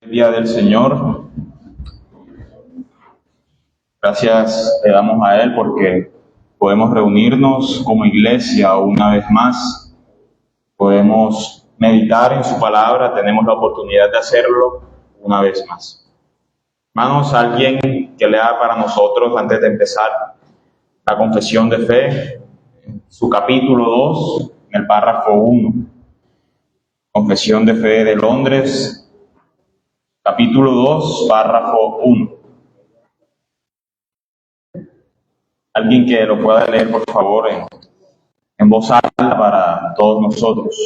El día del Señor. Gracias le damos a Él porque podemos reunirnos como iglesia una vez más, podemos meditar en su palabra, tenemos la oportunidad de hacerlo una vez más. Hermanos, alguien que lea para nosotros antes de empezar la confesión de fe, su capítulo 2, en el párrafo 1. Confesión de fe de Londres, capítulo 2, párrafo 1. Alguien que lo pueda leer, por favor, en voz alta para todos nosotros.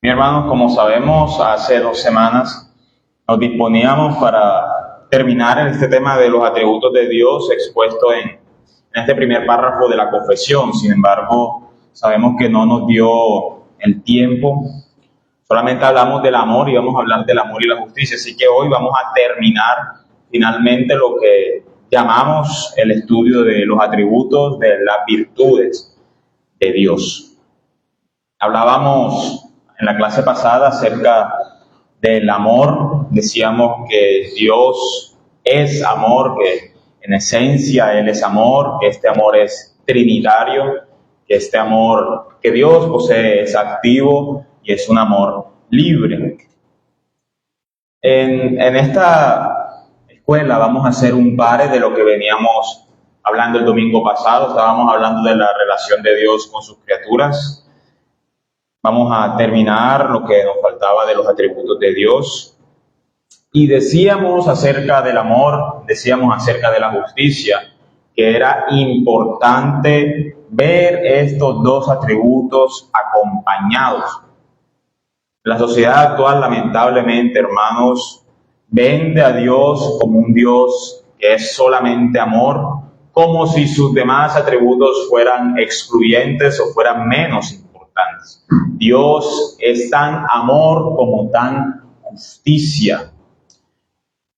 Mi hermanos, como sabemos, hace 2 semanas nos disponíamos para terminar este tema de los atributos de Dios expuesto en este primer párrafo de la confesión. Sin embargo, sabemos que no nos dio el tiempo. Solamente hablamos del amor y vamos a hablar del amor y la justicia. Así que hoy vamos a terminar finalmente lo que llamamos el estudio de los atributos de las virtudes de Dios. Hablábamos en la clase pasada acerca del amor. Decíamos que Dios es amor, que en esencia Él es amor, que este amor es trinitario, que este amor que Dios posee es activo y es un amor libre. En esta escuela vamos a hacer un par de lo que veníamos hablando el domingo pasado. Estábamos hablando de la relación de Dios con sus criaturas. Vamos a terminar lo que nos faltaba de los atributos de Dios. Y decíamos acerca del amor, decíamos acerca de la justicia, que era importante ver estos dos atributos acompañados. La sociedad actual, lamentablemente, hermanos, vende a Dios como un Dios que es solamente amor, como si sus demás atributos fueran excluyentes o fueran menos importantes. Dios es tan amor como tan justicia.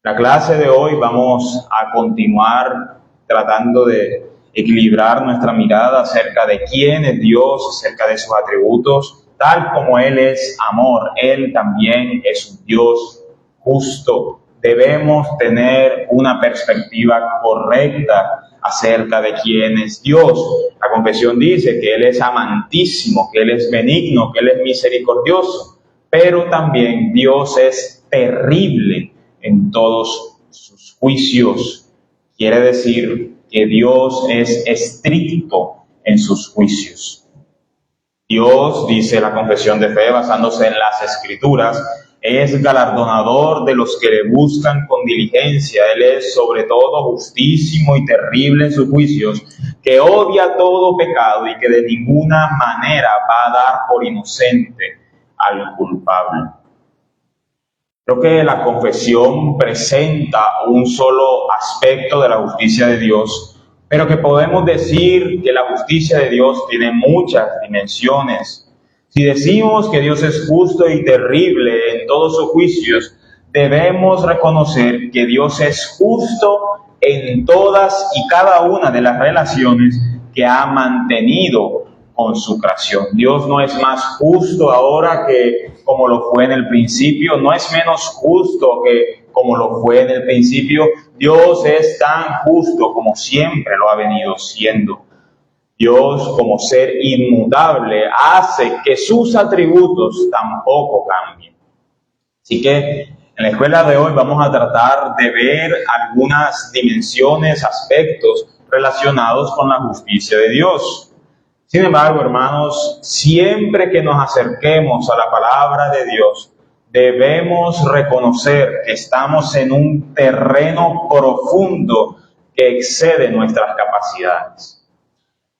La clase de hoy vamos a continuar tratando de equilibrar nuestra mirada acerca de quién es Dios, acerca de sus atributos. Tal como Él es amor, Él también es un Dios justo. Debemos tener una perspectiva correcta acerca de quién es Dios. La confesión dice que Él es amantísimo, que Él es benigno, que Él es misericordioso, pero también Dios es terrible en todos sus juicios. Quiere decir que Dios es estricto en sus juicios. Dios, dice la confesión de fe, basándose en las Escrituras, es galardonador de los que le buscan con diligencia. Él es sobre todo justísimo y terrible en sus juicios, que odia todo pecado y que de ninguna manera va a dar por inocente al culpable. Creo que la confesión presenta un solo aspecto de la justicia de Dios, pero que podemos decir que la justicia de Dios tiene muchas dimensiones. Si decimos que Dios es justo y terrible en todos sus juicios, debemos reconocer que Dios es justo en todas y cada una de las relaciones que ha mantenido con su creación. Dios no es más justo ahora que como lo fue en el principio, no es menos justo que como lo fue en el principio. Dios es tan justo como siempre lo ha venido siendo. Dios, como ser inmutable, hace que sus atributos tampoco cambien. Así que en la escuela de hoy vamos a tratar de ver algunas dimensiones, aspectos relacionados con la justicia de Dios. Sin embargo, hermanos, siempre que nos acerquemos a la palabra de Dios, debemos reconocer que estamos en un terreno profundo que excede nuestras capacidades.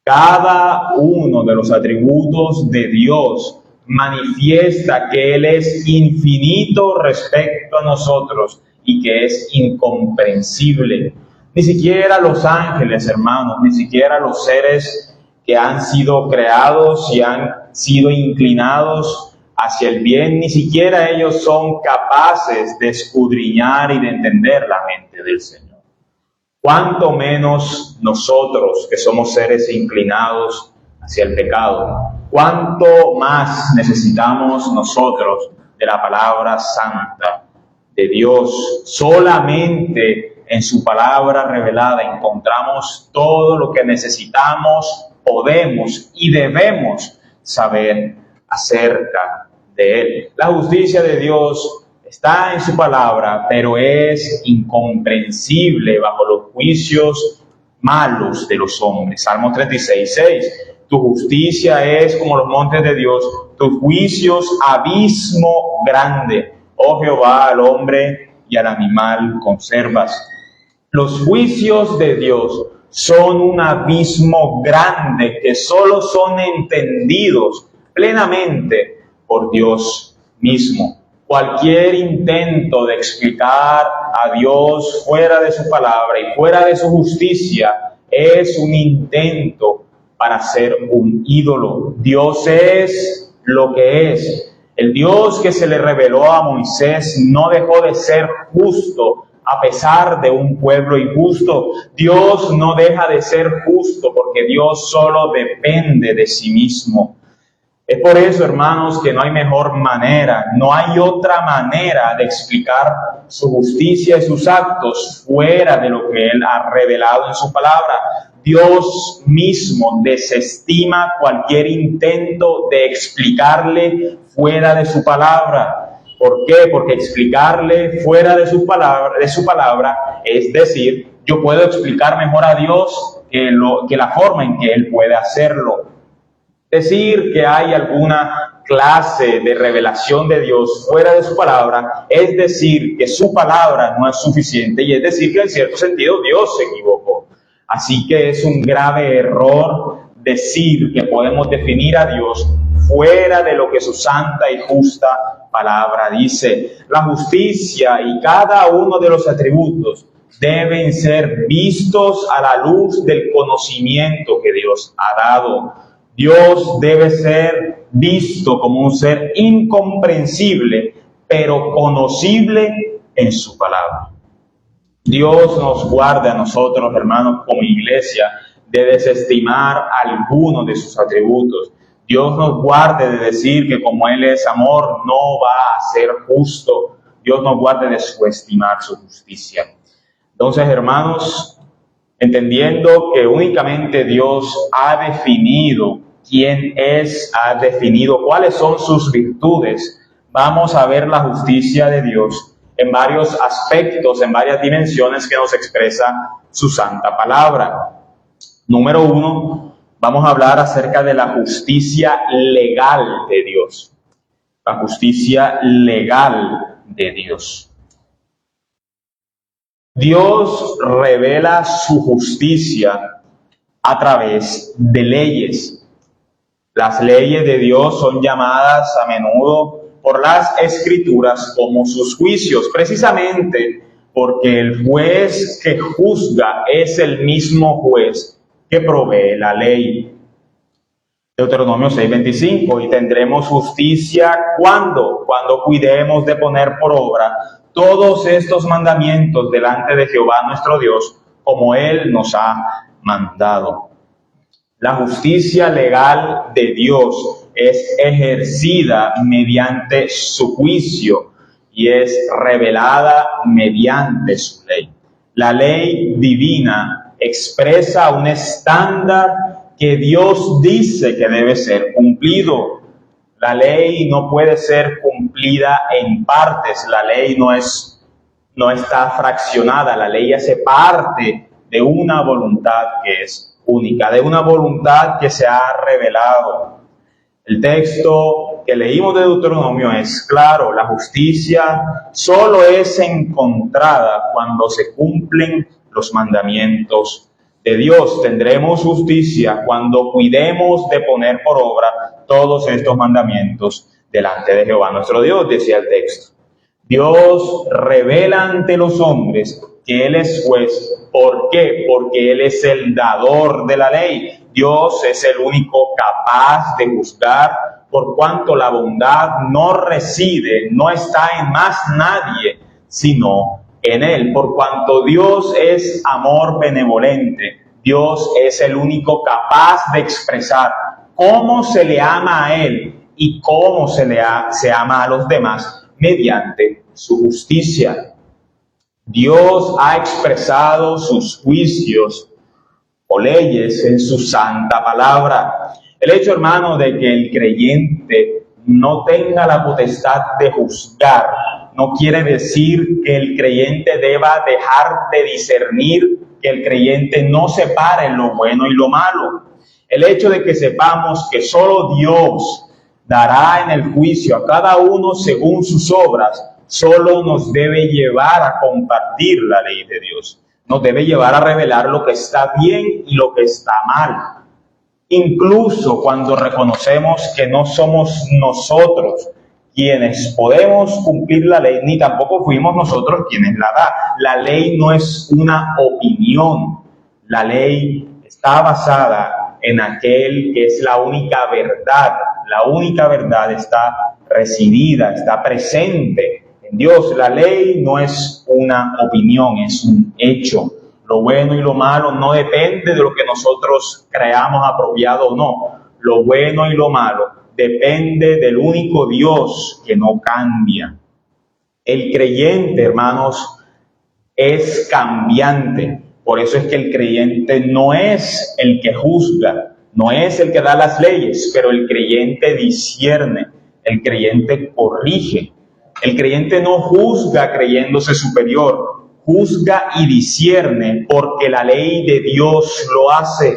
Cada uno de los atributos de Dios manifiesta que Él es infinito respecto a nosotros y que es incomprensible. Ni siquiera los ángeles, hermanos, ni siquiera los seres que han sido creados y han sido inclinados hacia el bien, ni siquiera ellos son capaces de escudriñar y de entender la mente del Señor. Cuánto menos nosotros, que somos seres inclinados hacia el pecado, cuánto más necesitamos nosotros de la palabra santa de Dios. Solamente en su palabra revelada encontramos todo lo que necesitamos, podemos y debemos saber acerca de Él. La justicia de Dios está en su palabra, pero es incomprensible bajo los juicios malos de los hombres. Salmo 36:6. Tu justicia es como los montes de Dios, tus juicios abismo grande. Oh Jehová, al hombre y al animal conservas. Los juicios de Dios son un abismo grande que solo son entendidos plenamente por Dios mismo. Cualquier intento de explicar a Dios fuera de su palabra y fuera de su justicia es un intento para ser un ídolo. Dios es lo que es. El Dios que se le reveló a Moisés no dejó de ser justo a pesar de un pueblo injusto. Dios no deja de ser justo porque Dios solo depende de sí mismo. Es por eso, hermanos, que no hay mejor manera, no hay otra manera de explicar su justicia y sus actos fuera de lo que Él ha revelado en su palabra. Dios mismo desestima cualquier intento de explicarle fuera de su palabra. ¿Por qué? Porque explicarle fuera de su palabra, es decir, yo puedo explicar mejor a Dios que la forma en que Él puede hacerlo. Decir que hay alguna clase de revelación de Dios fuera de su palabra es decir que su palabra no es suficiente y es decir que en cierto sentido Dios se equivocó. Así que es un grave error decir que podemos definir a Dios fuera de lo que su santa y justa palabra dice. La justicia y cada uno de los atributos deben ser vistos a la luz del conocimiento que Dios ha dado. Dios debe ser visto como un ser incomprensible, pero conocible en su palabra. Dios nos guarde a nosotros, hermanos, como iglesia, de desestimar alguno de sus atributos. Dios nos guarde de decir que como Él es amor, no va a ser justo. Dios nos guarde de subestimar su justicia. Entonces, hermanos, entendiendo que únicamente Dios ha definido quién es, ha definido cuáles son sus virtudes, vamos a ver la justicia de Dios en varios aspectos, en varias dimensiones que nos expresa su santa palabra. Número 1, vamos a hablar acerca de la justicia legal de Dios. La justicia legal de Dios. Dios revela su justicia a través de leyes. Las leyes de Dios son llamadas a menudo por las Escrituras como sus juicios, precisamente porque el juez que juzga es el mismo juez que provee la ley. Deuteronomio 6:25, y tendremos justicia cuando cuidemos de poner por obra todos estos mandamientos delante de Jehová nuestro Dios, como Él nos ha mandado. La justicia legal de Dios es ejercida mediante su juicio y es revelada mediante su ley. La ley divina expresa un estándar que Dios dice que debe ser cumplido. La ley no puede ser cumplida en partes, la ley no está fraccionada, la ley hace parte de una voluntad que es única, de una voluntad que se ha revelado. El texto que leímos de Deuteronomio es claro: la justicia solo es encontrada cuando se cumplen los mandamientos de Dios. Tendremos justicia cuando cuidemos de poner por obra todos estos mandamientos delante de Jehová nuestro Dios, decía el texto. Dios revela ante los hombres que Él es juez. ¿Por qué? Porque Él es el dador de la ley. Dios es el único capaz de juzgar, por cuanto la bondad no reside, no está en más nadie, sino en Él. Por cuanto Dios es amor benevolente, Dios es el único capaz de expresar cómo se le ama a Él y cómo se ama a los demás mediante su justicia. Dios ha expresado sus juicios o leyes en su santa palabra. El hecho, hermano, de que el creyente no tenga la potestad de juzgar no quiere decir que el creyente deba dejar de discernir, que el creyente no separe lo bueno y lo malo. El hecho de que sepamos que solo Dios dará en el juicio a cada uno según sus obras, solo nos debe llevar a compartir la ley de Dios. Nos debe llevar a revelar lo que está bien y lo que está mal. Incluso cuando reconocemos que no somos nosotros quienes podemos cumplir la ley, ni tampoco fuimos nosotros quienes la da. La ley no es una opinión. La ley está basada en aquel que es la única verdad. La única verdad está residida, está presente en Dios. La ley no es una opinión, es un hecho. Lo bueno y lo malo no depende de lo que nosotros creamos apropiado o no. Lo bueno y lo malo depende del único Dios que no cambia. El creyente, hermanos, es cambiante. Por eso es que el creyente no es el que juzga, no es el que da las leyes, pero el creyente discierne, el creyente corrige. El creyente no juzga creyéndose superior, juzga y discierne porque la ley de Dios lo hace.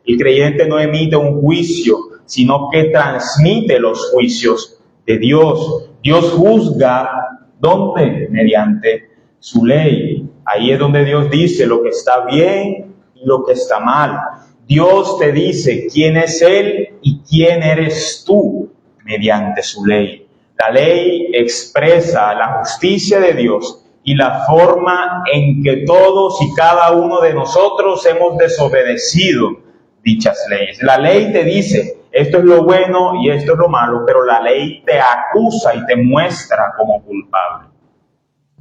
El creyente no emite un juicio, sino que transmite los juicios de Dios. Dios juzga, ¿dónde? Mediante su ley. Ahí es donde Dios dice lo que está bien y lo que está mal. Dios te dice quién es Él y quién eres tú mediante su ley. La ley expresa la justicia de Dios y la forma en que todos y cada uno de nosotros hemos desobedecido dichas leyes. La ley te dice esto es lo bueno y esto es lo malo, pero la ley te acusa y te muestra como culpable.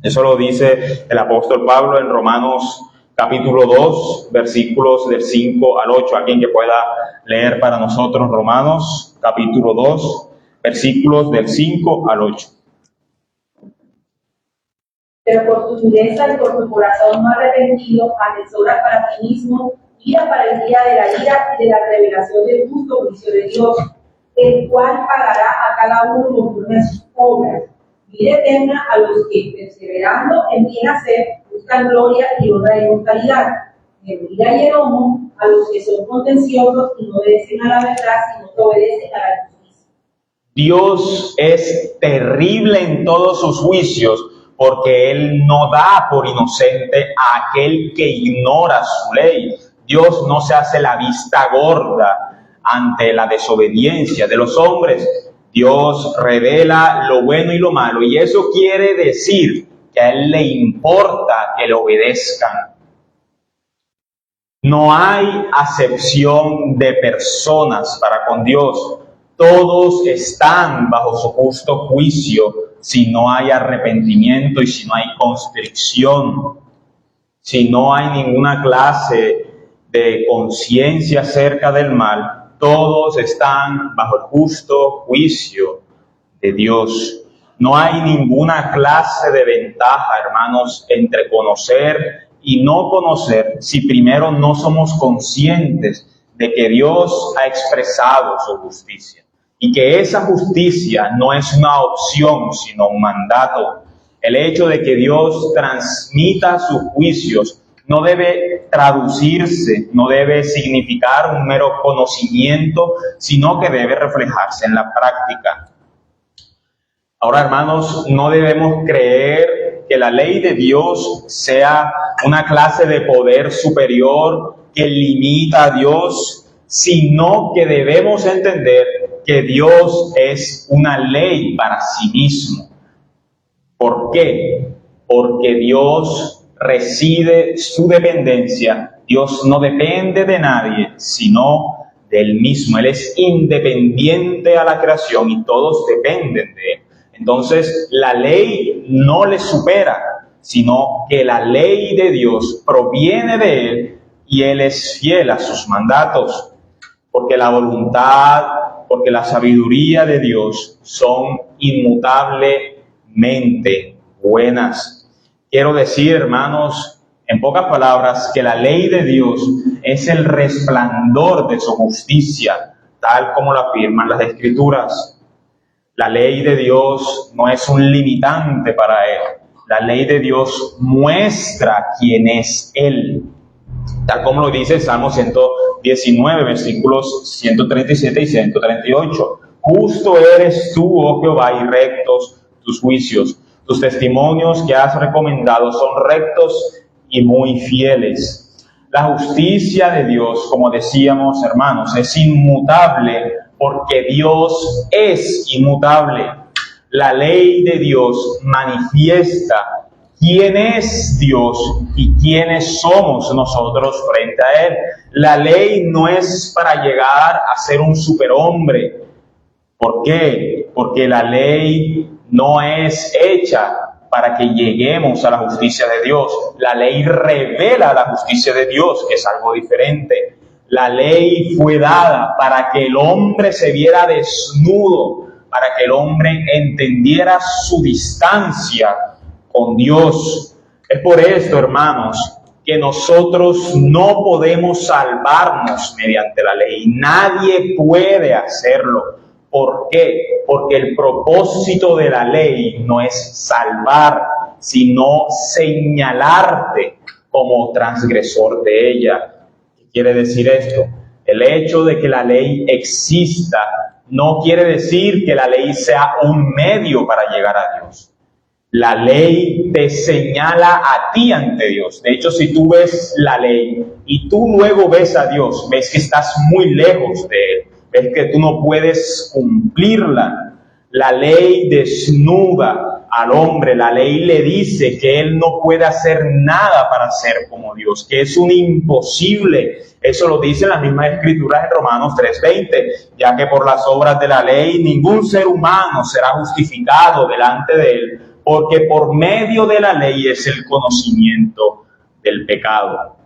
Eso lo dice el apóstol Pablo en Romanos capítulo 2, versículos del 5 al 8. Alguien que pueda leer para nosotros Romanos capítulo 2, versículos del 5 al 8. Pero por tu dureza y por tu corazón no arrepentido, atesoras para ti mismo ira para el día de la ira y de la revelación del justo juicio de Dios, el cual pagará a cada uno conforme a sus obras. Vida eterna a los que, perseverando en bien hacer, buscan gloria y honra e inmortalidad. En ira y enojo a los que son contenciosos y no obedecen a la verdad, sino que obedecen a la justicia. Dios es terrible en todos sus juicios, porque Él no da por inocente a aquel que ignora su ley. Dios no se hace la vista gorda ante la desobediencia de los hombres. Dios revela lo bueno y lo malo, y eso quiere decir que a Él le importa que le obedezcan. No hay acepción de personas para con Dios. Todos están bajo su justo juicio si no hay arrepentimiento y si no hay constricción, si no hay ninguna clase de conciencia acerca del mal. Todos están bajo el justo juicio de Dios. No hay ninguna clase de ventaja, hermanos, entre conocer y no conocer si primero no somos conscientes de que Dios ha expresado su justicia y que esa justicia no es una opción, sino un mandato. El hecho de que Dios transmita sus juicios no debe traducirse, no debe significar un mero conocimiento, sino que debe reflejarse en la práctica. Ahora, hermanos, no debemos creer que la ley de Dios sea una clase de poder superior que limita a Dios, sino que debemos entender que Dios es una ley para sí mismo. ¿Por qué? Porque Dios reside su dependencia. Dios no depende de nadie, sino del mismo. Él es independiente a la creación y todos dependen de Él. Entonces, la ley no le supera, sino que la ley de Dios proviene de Él y Él es fiel a sus mandatos, porque la voluntad, porque la sabiduría de Dios son inmutablemente buenas. Quiero decir, hermanos, en pocas palabras, que la ley de Dios es el resplandor de su justicia, tal como lo afirman las Escrituras. La ley de Dios no es un limitante para Él. La ley de Dios muestra quién es Él. Tal como lo dice el Salmo 119, versículos 137 y 138. Justo eres tú, oh Jehová, y rectos tus juicios. Tus testimonios que has recomendado son rectos y muy fieles. La justicia de Dios, como decíamos, hermanos, es inmutable porque Dios es inmutable. La ley de Dios manifiesta quién es Dios y quiénes somos nosotros frente a Él. La ley no es para llegar a ser un superhombre. ¿Por qué? Porque la ley no es hecha para que lleguemos a la justicia de Dios. La ley revela la justicia de Dios, que es algo diferente. La ley fue dada para que el hombre se viera desnudo, para que el hombre entendiera su distancia con Dios. Es por esto, hermanos, que nosotros no podemos salvarnos mediante la ley. Nadie puede hacerlo. ¿Por qué? Porque el propósito de la ley no es salvar, sino señalarte como transgresor de ella. ¿Qué quiere decir esto? El hecho de que la ley exista no quiere decir que la ley sea un medio para llegar a Dios. La ley te señala a ti ante Dios. De hecho, si tú ves la ley y tú luego ves a Dios, ves que estás muy lejos de Él, ves que tú no puedes cumplirla. La ley desnuda al hombre, la ley le dice que él no puede hacer nada para ser como Dios, que es un imposible. Eso lo dice la misma Escritura en Romanos 3:20, ya que por las obras de la ley ningún ser humano será justificado delante de Él, porque por medio de la ley es el conocimiento del pecado.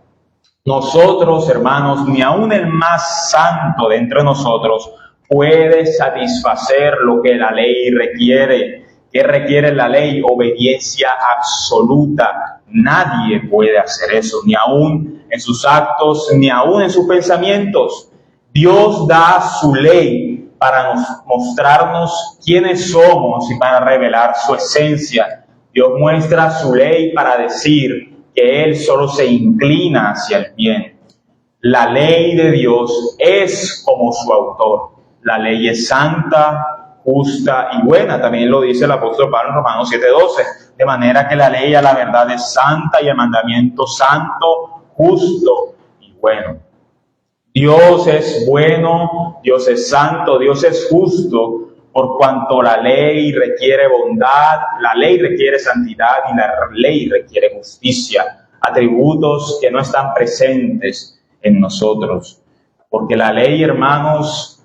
Nosotros, hermanos, ni aun el más santo de entre nosotros puede satisfacer lo que la ley requiere. ¿Qué requiere la ley? Obediencia absoluta. Nadie puede hacer eso, ni aun en sus actos, ni aun en sus pensamientos. Dios da su ley para mostrarnos quiénes somos y para revelar su esencia. Dios muestra su ley para decir que Él solo se inclina hacia el bien. La ley de Dios es como su autor. La ley es santa, justa y buena. También lo dice el apóstol Pablo en Romanos 7:12. De manera que la ley a la verdad es santa y el mandamiento santo, justo y bueno. Dios es bueno, Dios es santo, Dios es justo, por cuanto la ley requiere bondad, la ley requiere santidad y la ley requiere justicia, atributos que no están presentes en nosotros. Porque la ley, hermanos,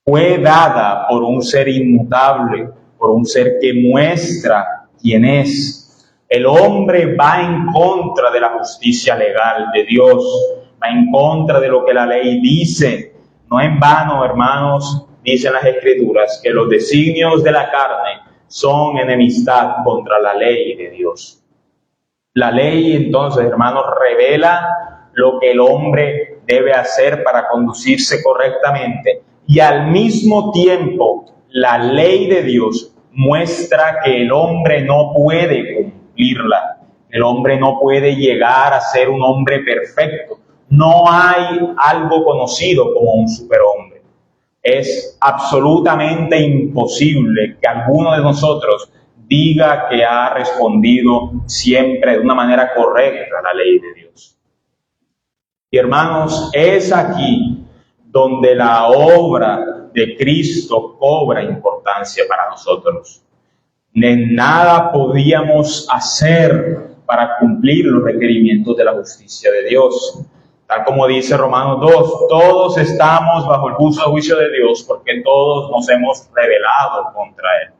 fue dada por un ser inmutable, por un ser que muestra quién es. El hombre va en contra de la justicia legal de Dios, va en contra de lo que la ley dice. No en vano, hermanos, dicen las Escrituras que los designios de la carne son enemistad contra la ley de Dios. La ley, entonces, hermanos, revela lo que el hombre debe hacer para conducirse correctamente. Y al mismo tiempo, la ley de Dios muestra que el hombre no puede cumplirla. El hombre no puede llegar a ser un hombre perfecto. No hay algo conocido como un superhombre. Es absolutamente imposible que alguno de nosotros diga que ha respondido siempre de una manera correcta a la ley de Dios. Y hermanos, es aquí donde la obra de Cristo cobra importancia para nosotros. Nada podíamos hacer para cumplir los requerimientos de la justicia de Dios. Tal como dice Romanos 2, todos estamos bajo el justo juicio de Dios porque todos nos hemos rebelado contra Él.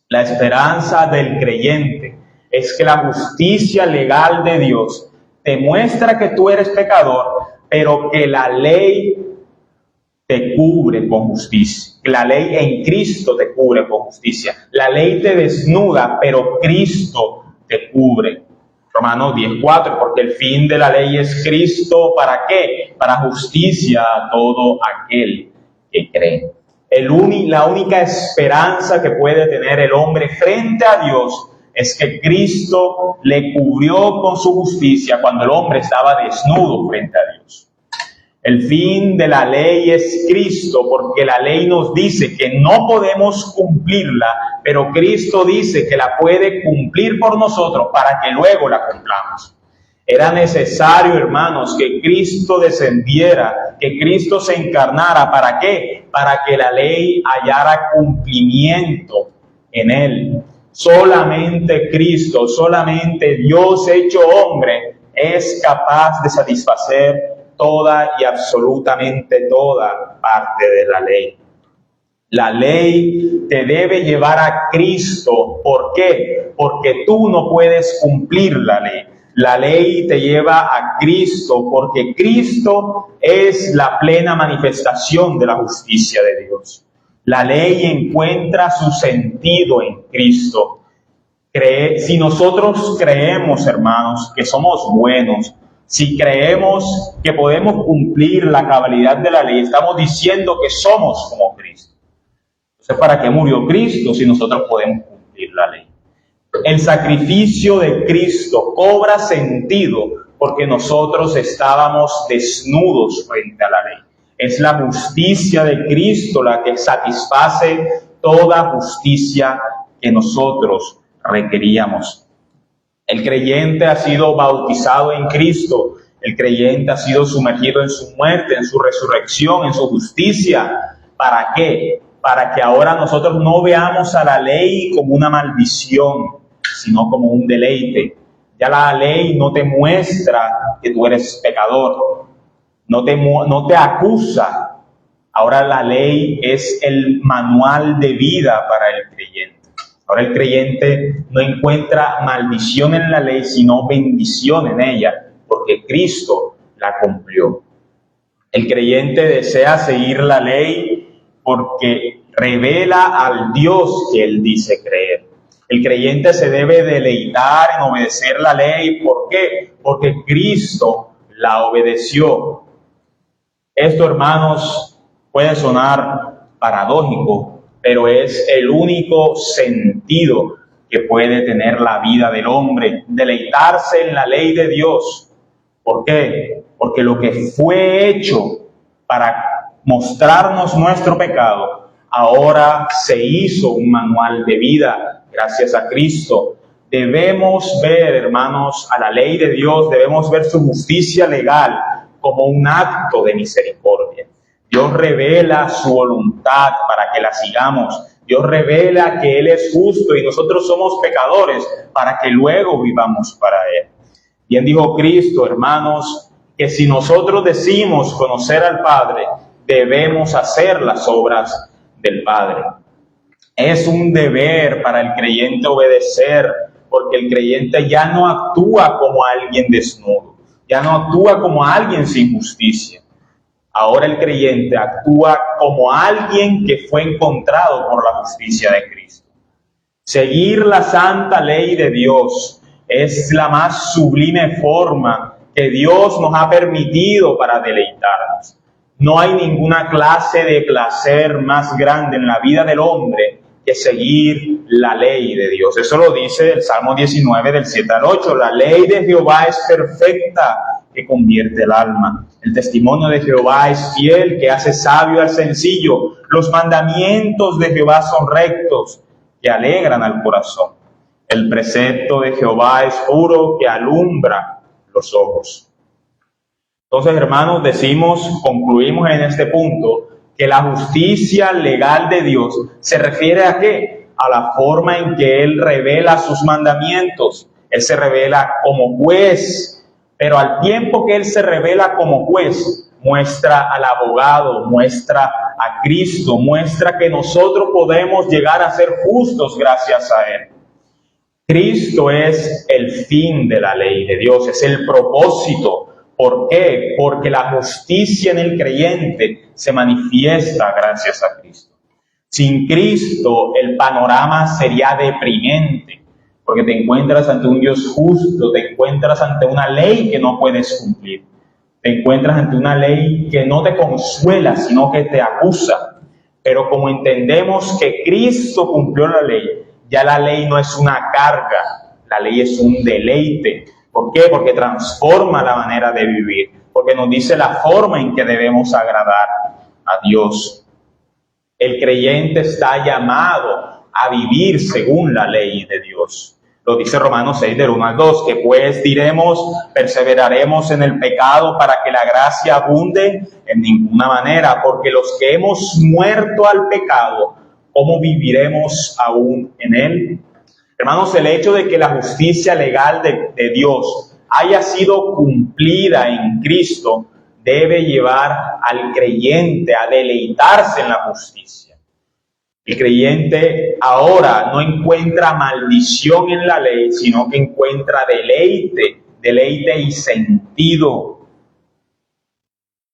La esperanza del creyente es que la justicia legal de Dios te muestra que tú eres pecador, pero que la ley te cubre con justicia. Que la ley en Cristo te cubre con justicia. La ley te desnuda, pero Cristo te cubre. Romanos 10:4, porque el fin de la ley es Cristo, ¿para qué? Para justicia a todo aquel que cree. La única esperanza que puede tener el hombre frente a Dios es que Cristo le cubrió con su justicia cuando el hombre estaba desnudo frente a Dios. El fin de la ley es Cristo, porque la ley nos dice que no podemos cumplirla, pero Cristo dice que la puede cumplir por nosotros para que luego la cumplamos. Era necesario, hermanos, que Cristo descendiera, que Cristo se encarnara. ¿Para qué? Para que la ley hallara cumplimiento en Él. Solamente Cristo, solamente Dios hecho hombre, es capaz de satisfacer toda y absolutamente toda parte de la ley. La ley te debe llevar a Cristo. ¿Por qué? Porque tú no puedes cumplir la ley. La ley te lleva a Cristo porque Cristo es la plena manifestación de la justicia de Dios. La ley encuentra su sentido en Cristo. Si nosotros creemos, hermanos, que somos buenos, si creemos que podemos cumplir la cabalidad de la ley, estamos diciendo que somos como Cristo. Entonces, ¿para qué murió Cristo si nosotros podemos cumplir la ley? El sacrificio de Cristo cobra sentido porque nosotros estábamos desnudos frente a la ley. Es la justicia de Cristo la que satisface toda justicia que nosotros requeríamos. El creyente ha sido bautizado en Cristo. El creyente ha sido sumergido en su muerte, en su resurrección, en su justicia. ¿Para qué? Para que ahora nosotros no veamos a la ley como una maldición, sino como un deleite. Ya la ley no te muestra que tú eres pecador, no te acusa. Ahora la ley es el manual de vida para el creyente. Ahora el creyente no encuentra maldición en la ley, sino bendición en ella, porque Cristo la cumplió. El creyente desea seguir la ley porque revela al Dios que él dice creer. El creyente se debe deleitar en obedecer la ley. ¿Por qué? Porque Cristo la obedeció. Esto, hermanos, puede sonar paradójico, pero es el único sentido que puede tener la vida del hombre, deleitarse en la ley de Dios. ¿Por qué? Porque lo que fue hecho para mostrarnos nuestro pecado, ahora se hizo un manual de vida gracias a Cristo. Debemos ver, hermanos, a la ley de Dios, debemos ver su justicia legal como un acto de misericordia. Dios revela su voluntad para que la sigamos. Dios revela que Él es justo y nosotros somos pecadores para que luego vivamos para Él. Bien dijo Cristo, hermanos, que si nosotros decimos conocer al Padre, debemos hacer las obras del Padre. Es un deber para el creyente obedecer, porque el creyente ya no actúa como alguien desnudo, ya no actúa como alguien sin justicia. Ahora el creyente actúa como alguien que fue encontrado por la justicia de Cristo. Seguir la santa ley de Dios es la más sublime forma que Dios nos ha permitido para deleitarnos. No hay ninguna clase de placer más grande en la vida del hombre que seguir la ley de Dios. Eso lo dice el Salmo 19 del 7 al 8. La ley de Jehová es perfecta, que convierte el alma. El testimonio de Jehová es fiel, que hace sabio al sencillo. Los mandamientos de Jehová son rectos, que alegran al corazón. El precepto de Jehová es puro, que alumbra los ojos. Entonces, hermanos, concluimos en este punto, que la justicia legal de Dios se refiere ¿a qué? A la forma en que Él revela sus mandamientos. Él se revela como juez, pero al tiempo que Él se revela como juez, muestra al abogado, muestra a Cristo, muestra que nosotros podemos llegar a ser justos gracias a Él. Cristo es el fin de la ley de Dios, es el propósito. ¿Por qué? Porque la justicia en el creyente se manifiesta gracias a Cristo. Sin Cristo el panorama sería deprimente, porque te encuentras ante un Dios justo, te encuentras ante una ley que no puedes cumplir, te encuentras ante una ley que no te consuela, sino que te acusa. Pero como entendemos que Cristo cumplió la ley, ya la ley no es una carga, la ley es un deleite. ¿Por qué? Porque transforma la manera de vivir, porque nos dice la forma en que debemos agradar a Dios. El creyente está llamado a vivir según la ley de Dios. Lo dice Romanos 6, del 1 al 2, que pues diremos, perseveraremos en el pecado para que la gracia abunde. En ninguna manera, porque los que hemos muerto al pecado, ¿cómo viviremos aún en él? Hermanos, el hecho de que la justicia legal de Dios haya sido cumplida en Cristo debe llevar al creyente a deleitarse en la justicia. El creyente ahora no encuentra maldición en la ley, sino que encuentra deleite y sentido.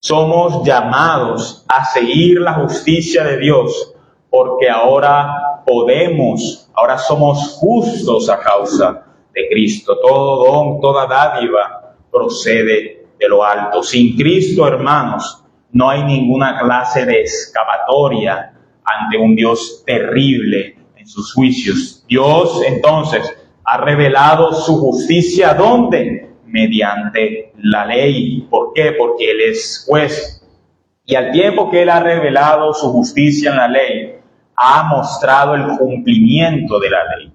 Somos llamados a seguir la justicia de Dios porque ahora somos justos a causa de Cristo. Todo don, toda dádiva procede de lo alto. Sin Cristo, hermanos, no hay ninguna clase de escapatoria ante un Dios terrible en sus juicios. Dios, entonces, ha revelado su justicia, ¿dónde? Mediante la ley. ¿Por qué? Porque Él es juez. Y al tiempo que Él ha revelado su justicia en la ley, ha mostrado el cumplimiento de la ley,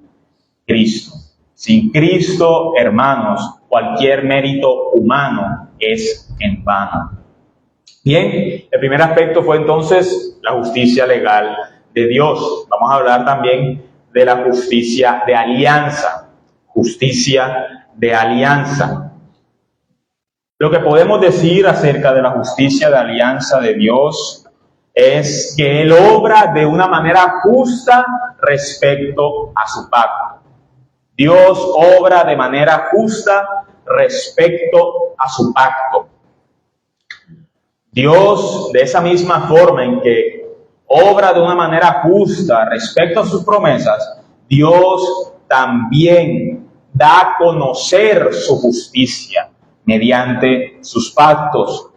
Cristo. Sin Cristo, hermanos, cualquier mérito humano es en vano. Bien, el primer aspecto fue entonces la justicia legal de Dios. Vamos a hablar también de la justicia de alianza. Justicia de alianza. Lo que podemos decir acerca de la justicia de alianza de Dios es que Él obra de una manera justa respecto a su pacto. Dios obra de manera justa respecto a su pacto. Dios, de esa misma forma en que obra de una manera justa respecto a sus promesas, Dios también da a conocer su justicia mediante sus pactos,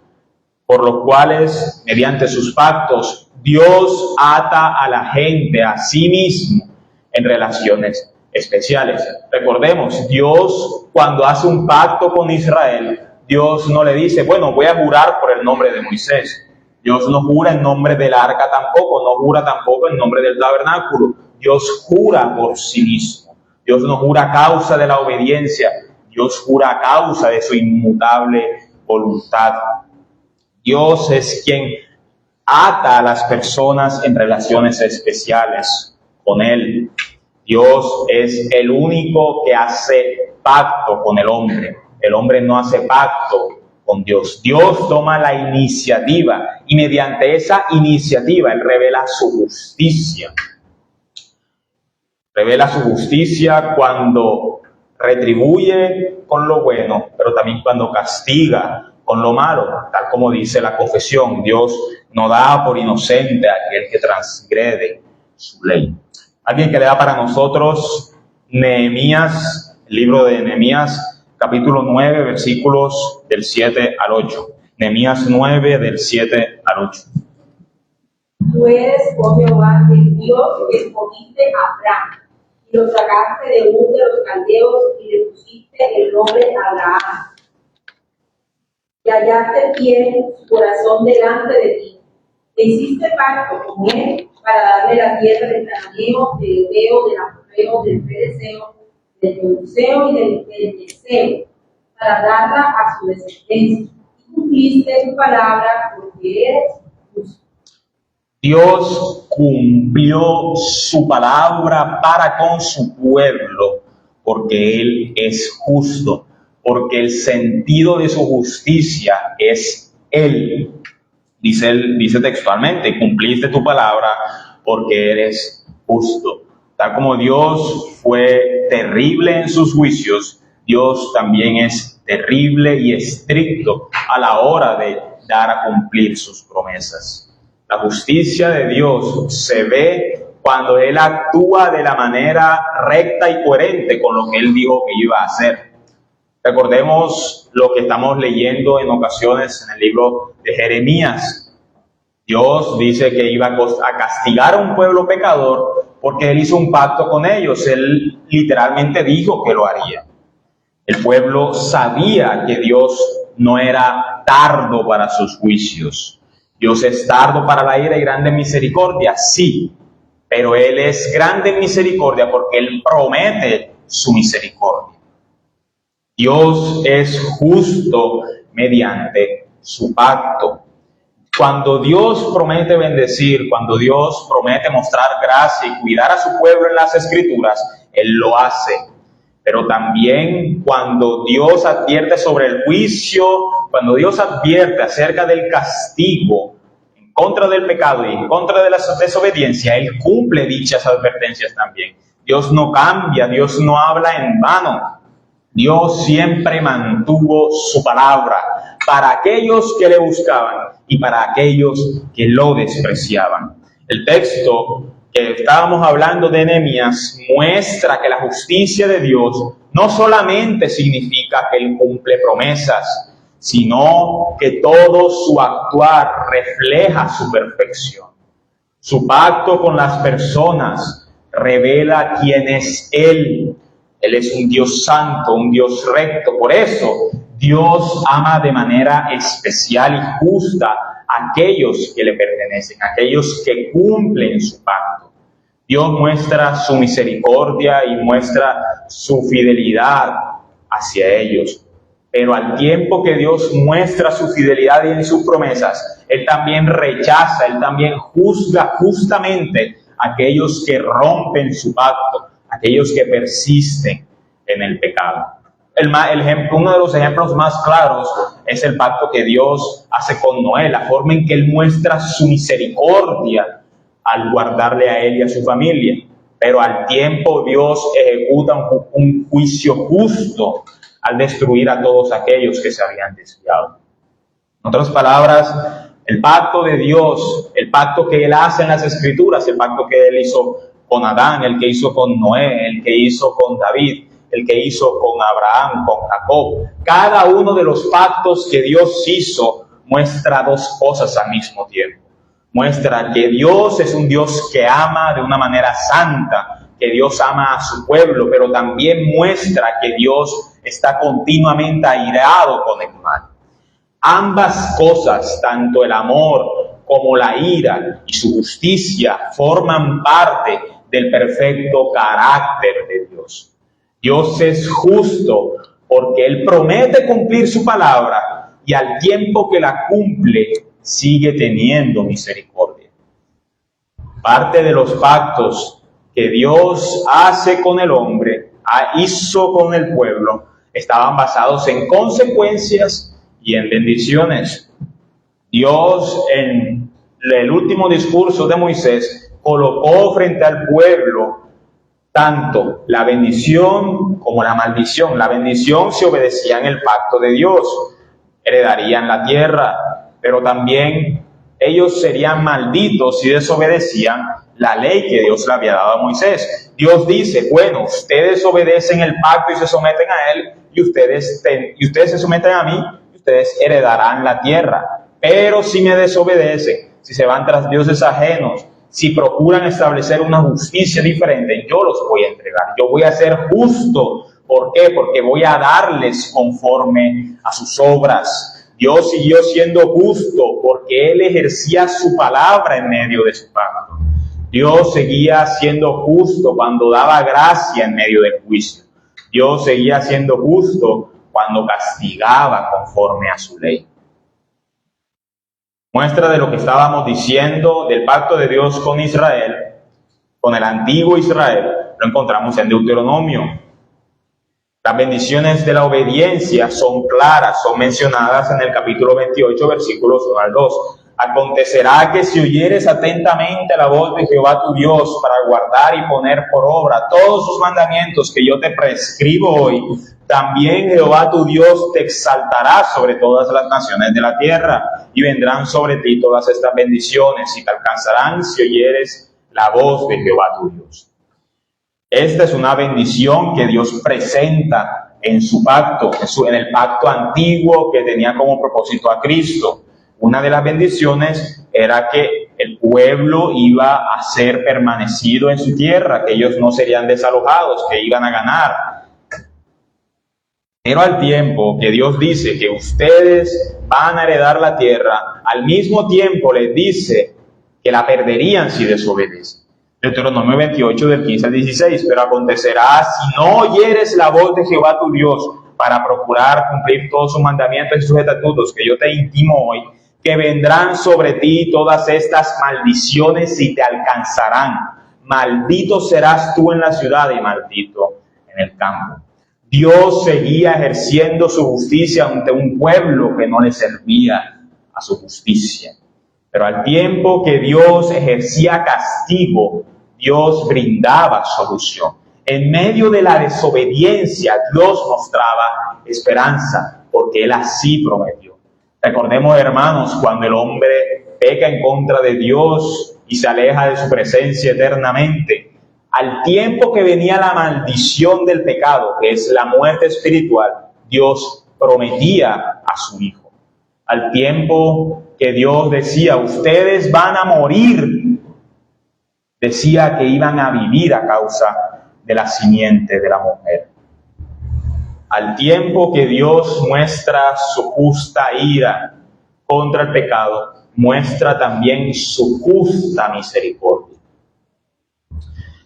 por los cuales, mediante sus pactos, Dios ata a la gente a sí mismo en relaciones especiales. Recordemos, Dios, cuando hace un pacto con Israel, Dios no le dice, bueno, voy a jurar por el nombre de Moisés. Dios no jura en nombre del arca tampoco, no jura tampoco en nombre del tabernáculo. Dios jura por sí mismo. Dios no jura a causa de la obediencia, Dios jura a causa de su inmutable voluntad. Dios es quien ata a las personas en relaciones especiales con Él. Dios es el único que hace pacto con el hombre. El hombre no hace pacto con Dios. Dios toma la iniciativa y mediante esa iniciativa Él revela su justicia. Revela su justicia cuando retribuye con lo bueno, pero también cuando castiga con lo malo, tal como dice la confesión. Dios no da por inocente a aquel que transgrede su ley. Alguien que le da para nosotros Nehemías, el libro de Nehemías, capítulo 9, versículos del 7 al 8. Nehemías 9, del 7 al 8. Tú eres, oh Jehová, el Dios que escogiste a Abraham, y lo sacaste de Ur de los caldeos, y le pusiste el nombre Abraham. Y hallaste fiel su corazón delante de ti. E hiciste pacto con él para darle la tierra del cananeo, del heveo, del amorreo, del ferezeo, del jebuseo y del gergeseo, para darla a su descendencia. Y cumpliste tu palabra porque eres justo. Dios cumplió su palabra para con su pueblo porque Él es justo, porque el sentido de su justicia es Él. Dice textualmente, cumpliste tu palabra porque eres justo. Tal como Dios fue terrible en sus juicios, Dios también es terrible y estricto a la hora de dar a cumplir sus promesas. La justicia de Dios se ve cuando Él actúa de la manera recta y coherente con lo que Él dijo que iba a hacer. Recordemos lo que estamos leyendo en ocasiones en el libro de Jeremías. Dios dice que iba a castigar a un pueblo pecador porque Él hizo un pacto con ellos. Él literalmente dijo que lo haría. El pueblo sabía que Dios no era tardo para sus juicios. Dios es tardo para la ira y grande en misericordia, sí, pero Él es grande en misericordia porque Él promete su misericordia. Dios es justo mediante su pacto. Cuando Dios promete bendecir, cuando Dios promete mostrar gracia y cuidar a su pueblo en las Escrituras, Él lo hace. Pero también cuando Dios advierte sobre el juicio, cuando Dios advierte acerca del castigo en contra del pecado y en contra de la desobediencia, Él cumple dichas advertencias también. Dios no cambia, Dios no habla en vano. Dios siempre mantuvo su palabra para aquellos que le buscaban y para aquellos que lo despreciaban. El texto que estábamos hablando de Nehemías muestra que la justicia de Dios no solamente significa que Él cumple promesas, sino que todo su actuar refleja su perfección. Su pacto con las personas revela quién es Él. Él es un Dios santo, un Dios recto. Por eso Dios ama de manera especial y justa a aquellos que le pertenecen, a aquellos que cumplen su pacto. Dios muestra su misericordia y muestra su fidelidad hacia ellos. Pero al tiempo que Dios muestra su fidelidad y sus promesas, Él también rechaza, Él también juzga justamente a aquellos que rompen su pacto, aquellos que persisten en el pecado. Uno de los ejemplos más claros es el pacto que Dios hace con Noé, la forma en que Él muestra su misericordia al guardarle a él y a su familia. Pero al tiempo Dios ejecuta un juicio justo al destruir a todos aquellos que se habían desviado. En otras palabras, el pacto de Dios, el pacto que Él hace en las Escrituras, el pacto que Él hizo con Adán, el que hizo con Noé, el que hizo con David, el que hizo con Abraham, con Jacob. Cada uno de los pactos que Dios hizo muestra dos cosas al mismo tiempo. Muestra que Dios es un Dios que ama de una manera santa, que Dios ama a su pueblo, pero también muestra que Dios está continuamente airado con el mal. Ambas cosas, tanto el amor como la ira y su justicia, forman parte del perfecto carácter de Dios. Dios es justo porque Él promete cumplir su palabra y al tiempo que la cumple, sigue teniendo misericordia. Parte de los pactos que Dios hace con el hombre, hizo con el pueblo, estaban basados en consecuencias y en bendiciones. Dios, en el último discurso de Moisés, colocó frente al pueblo tanto la bendición como la maldición. La bendición si obedecían el pacto de Dios, heredarían la tierra, pero también ellos serían malditos si desobedecían la ley que Dios le había dado a Moisés. Dios dice, bueno, ustedes obedecen el pacto y se someten a él, y ustedes se someten a mí, y ustedes heredarán la tierra. Pero si me desobedecen, si se van tras dioses ajenos, si procuran establecer una justicia diferente, yo los voy a entregar. Yo voy a ser justo. ¿Por qué? Porque voy a darles conforme a sus obras. Dios siguió siendo justo porque Él ejercía su palabra en medio de su pacto. Dios seguía siendo justo cuando daba gracia en medio del juicio. Dios seguía siendo justo cuando castigaba conforme a su ley. Muestra de lo que estábamos diciendo del pacto de Dios con Israel, con el antiguo Israel, lo encontramos en Deuteronomio. Las bendiciones de la obediencia son claras, son mencionadas en el capítulo 28, versículos 1 al 2. Acontecerá que si oyeres atentamente la voz de Jehová tu Dios para guardar y poner por obra todos sus mandamientos que yo te prescribo hoy, también Jehová tu Dios te exaltará sobre todas las naciones de la tierra, y vendrán sobre ti todas estas bendiciones y te alcanzarán si oyeres la voz de Jehová tu Dios. Esta es una bendición que Dios presenta en su pacto, en el pacto antiguo que tenía como propósito a Cristo. Una de las bendiciones era que el pueblo iba a ser permanecido en su tierra, que ellos no serían desalojados, que iban a ganar. Pero al tiempo que Dios dice que ustedes van a heredar la tierra, al mismo tiempo les dice que la perderían si desobedecen. Deuteronomio 28 del 15 al 16, pero acontecerá si no oyeres la voz de Jehová tu Dios para procurar cumplir todos sus mandamientos y sus estatutos que yo te intimo hoy, que vendrán sobre ti todas estas maldiciones y te alcanzarán. Maldito serás tú en la ciudad y maldito en el campo. Dios seguía ejerciendo su justicia ante un pueblo que no le servía a su justicia. Pero al tiempo que Dios ejercía castigo, Dios brindaba solución. En medio de la desobediencia, Dios mostraba esperanza, porque Él así prometió. Recordemos, hermanos, cuando el hombre peca en contra de Dios y se aleja de su presencia eternamente, al tiempo que venía la maldición del pecado, que es la muerte espiritual, Dios prometía a su Hijo. Al tiempo que Dios decía, ustedes van a morir, decía que iban a vivir a causa de la simiente de la mujer. Al tiempo que Dios muestra su justa ira contra el pecado, muestra también su justa misericordia.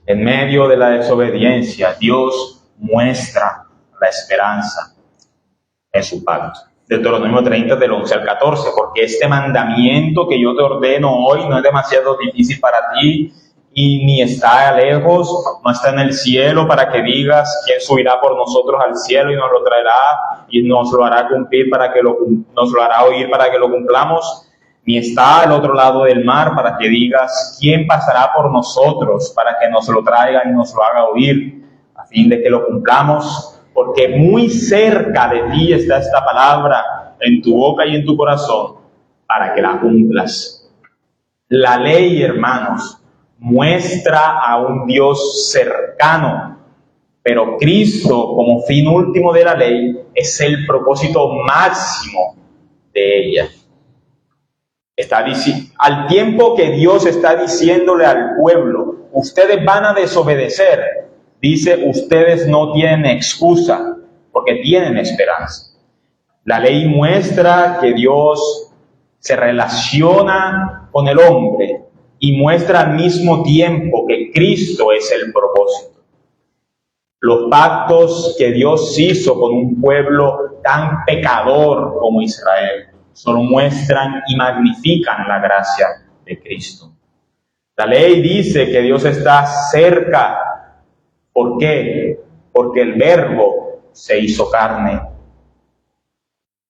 En medio de la desobediencia, Dios muestra la esperanza en su pacto. Deuteronomio 30 del 11 al 14, porque este mandamiento que yo te ordeno hoy no es demasiado difícil para ti y ni está lejos, no está en el cielo para que digas quién subirá por nosotros al cielo y nos lo traerá y nos lo hará cumplir nos lo hará oír para que lo cumplamos, ni está al otro lado del mar para que digas quién pasará por nosotros para que nos lo traiga y nos lo haga oír a fin de que lo cumplamos. Porque muy cerca de ti está esta palabra, en tu boca y en tu corazón, para que la cumplas. La ley, hermanos, muestra a un Dios cercano, pero Cristo, como fin último de la ley, es el propósito máximo de ella. Al tiempo que Dios está diciéndole al pueblo, ustedes van a desobedecer, dice, ustedes no tienen excusa, porque tienen esperanza. La ley muestra que Dios se relaciona con el hombre y muestra al mismo tiempo que Cristo es el propósito. Los pactos que Dios hizo con un pueblo tan pecador como Israel solo muestran y magnifican la gracia de Cristo. La ley dice que Dios está cerca. ¿Por qué? Porque el Verbo se hizo carne.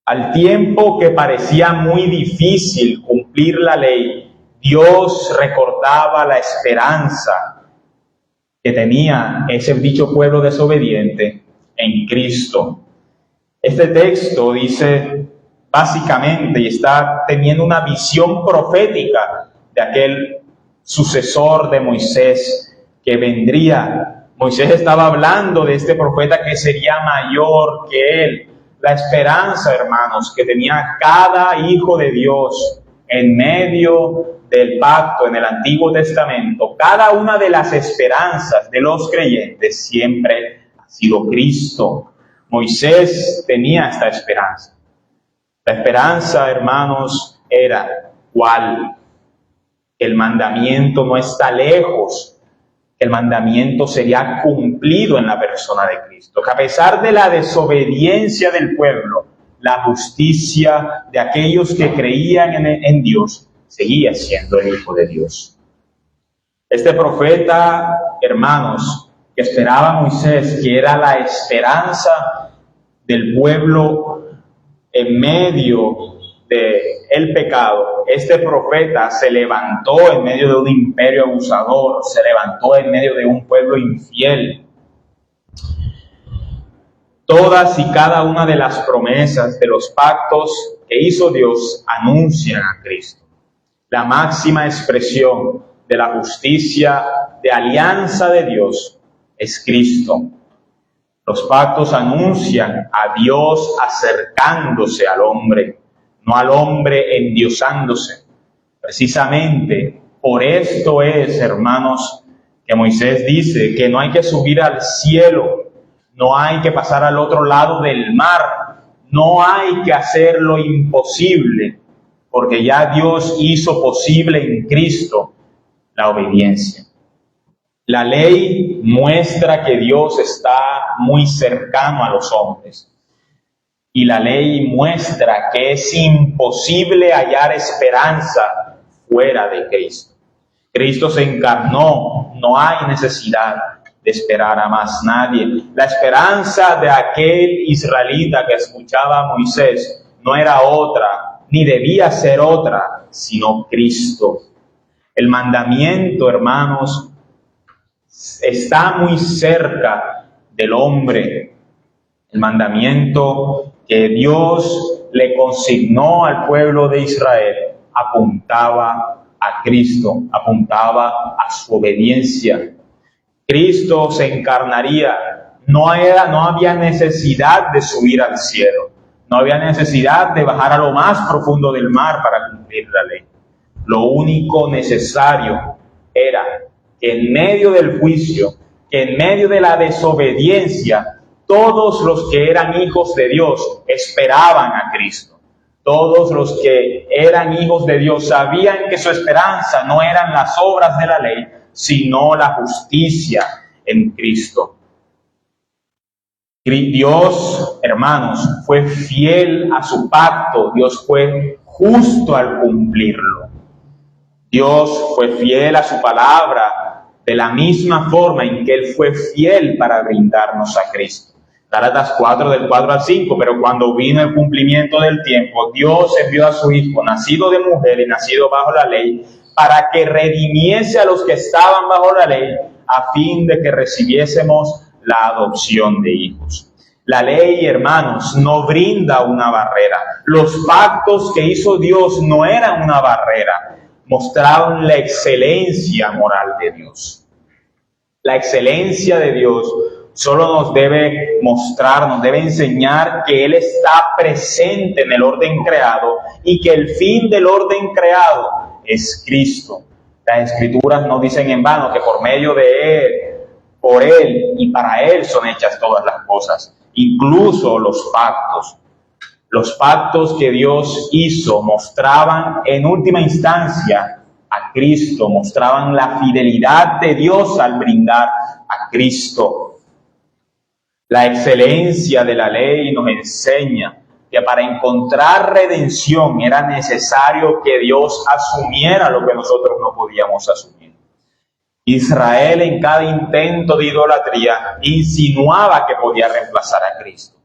Al tiempo que parecía muy difícil cumplir la ley, Dios recordaba la esperanza que tenía ese dicho pueblo desobediente en Cristo. Este texto dice básicamente, y está teniendo una visión profética de aquel sucesor de Moisés que vendría. Moisés estaba hablando de este profeta que sería mayor que él. La esperanza, hermanos, que tenía cada hijo de Dios en medio del pacto en el Antiguo Testamento, cada una de las esperanzas de los creyentes siempre ha sido Cristo. Moisés tenía esta esperanza. La esperanza, hermanos, era ¿cuál? El mandamiento no está lejos. El mandamiento sería cumplido en la persona de Cristo. Que a pesar de la desobediencia del pueblo, la justicia de aquellos que creían en Dios seguía siendo el Hijo de Dios. Este profeta, hermanos, que esperaba Moisés, que era la esperanza del pueblo en medio del pecado, este profeta se levantó en medio de un imperio abusador, se levantó en medio de un pueblo infiel. Todas y cada una de las promesas de los pactos que hizo Dios anuncian a Cristo. La máxima expresión de la justicia de alianza de Dios es Cristo. Los pactos anuncian a Dios acercándose al hombre, no al hombre endiosándose. Precisamente por esto es, hermanos, que Moisés dice que no hay que subir al cielo, no hay que pasar al otro lado del mar, no hay que hacer lo imposible, porque ya Dios hizo posible en Cristo la obediencia. La ley muestra que Dios está muy cercano a los hombres. Y la ley muestra que es imposible hallar esperanza fuera de Cristo. Cristo se encarnó, no hay necesidad de esperar a más nadie. La esperanza de aquel israelita que escuchaba a Moisés no era otra, ni debía ser otra, sino Cristo. El mandamiento, hermanos, está muy cerca del hombre. El mandamiento que Dios le consignó al pueblo de Israel apuntaba a Cristo, apuntaba a su obediencia. Cristo se encarnaría, no había necesidad de subir al cielo, no había necesidad de bajar a lo más profundo del mar para cumplir la ley. Lo único necesario era que en medio del juicio, que en medio de la desobediencia, todos los que eran hijos de Dios esperaban a Cristo. Todos los que eran hijos de Dios sabían que su esperanza no eran las obras de la ley, sino la justicia en Cristo. Dios, hermanos, fue fiel a su pacto. Dios fue justo al cumplirlo. Dios fue fiel a su palabra de la misma forma en que Él fue fiel para brindarnos a Cristo. Gálatas 4, del 4 al 5, pero cuando vino el cumplimiento del tiempo, Dios envió a su Hijo, nacido de mujer y nacido bajo la ley, para que redimiese a los que estaban bajo la ley, a fin de que recibiésemos la adopción de hijos. La ley, hermanos, no brinda una barrera. Los pactos que hizo Dios no eran una barrera, mostraron la excelencia moral de Dios. La excelencia de Dios solo nos debe mostrar, nos debe enseñar que Él está presente en el orden creado y que el fin del orden creado es Cristo. Las Escrituras no dicen en vano que por medio de Él, por Él y para Él son hechas todas las cosas, incluso los pactos. Los pactos que Dios hizo mostraban en última instancia a Cristo, mostraban la fidelidad de Dios al brindar a Cristo. La excelencia de la ley nos enseña que para encontrar redención era necesario que Dios asumiera lo que nosotros no podíamos asumir. Israel en cada intento de idolatría insinuaba que podía reemplazar a Cristo.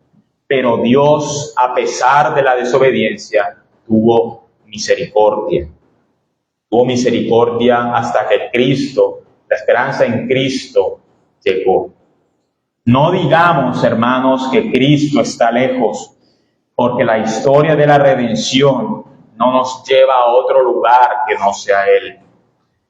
Pero Dios, a pesar de la desobediencia, tuvo misericordia. Tuvo misericordia hasta que Cristo, la esperanza en Cristo, llegó. No digamos, hermanos, que Cristo está lejos, porque la historia de la redención no nos lleva a otro lugar que no sea Él.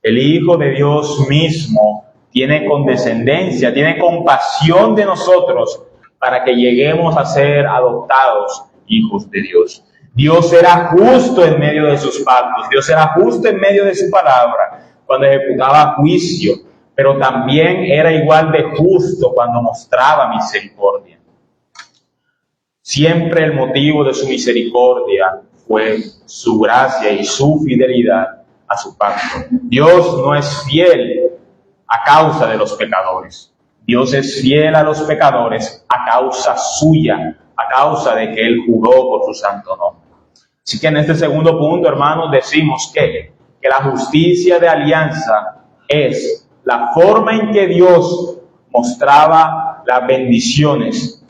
El Hijo de Dios mismo tiene condescendencia, tiene compasión de nosotros para que lleguemos a ser adoptados hijos de Dios. Dios era justo en medio de sus pactos, Dios era justo en medio de su palabra cuando ejecutaba juicio, pero también era igual de justo cuando mostraba misericordia. Siempre el motivo de su misericordia fue su gracia y su fidelidad a su pacto. Dios no es fiel a causa de los pecadores. Dios es fiel a los pecadores a causa suya, a causa de que Él juró por su santo nombre. Así que en este segundo punto, hermanos, decimos que la justicia de alianza es la forma en que Dios mostraba las bendiciones,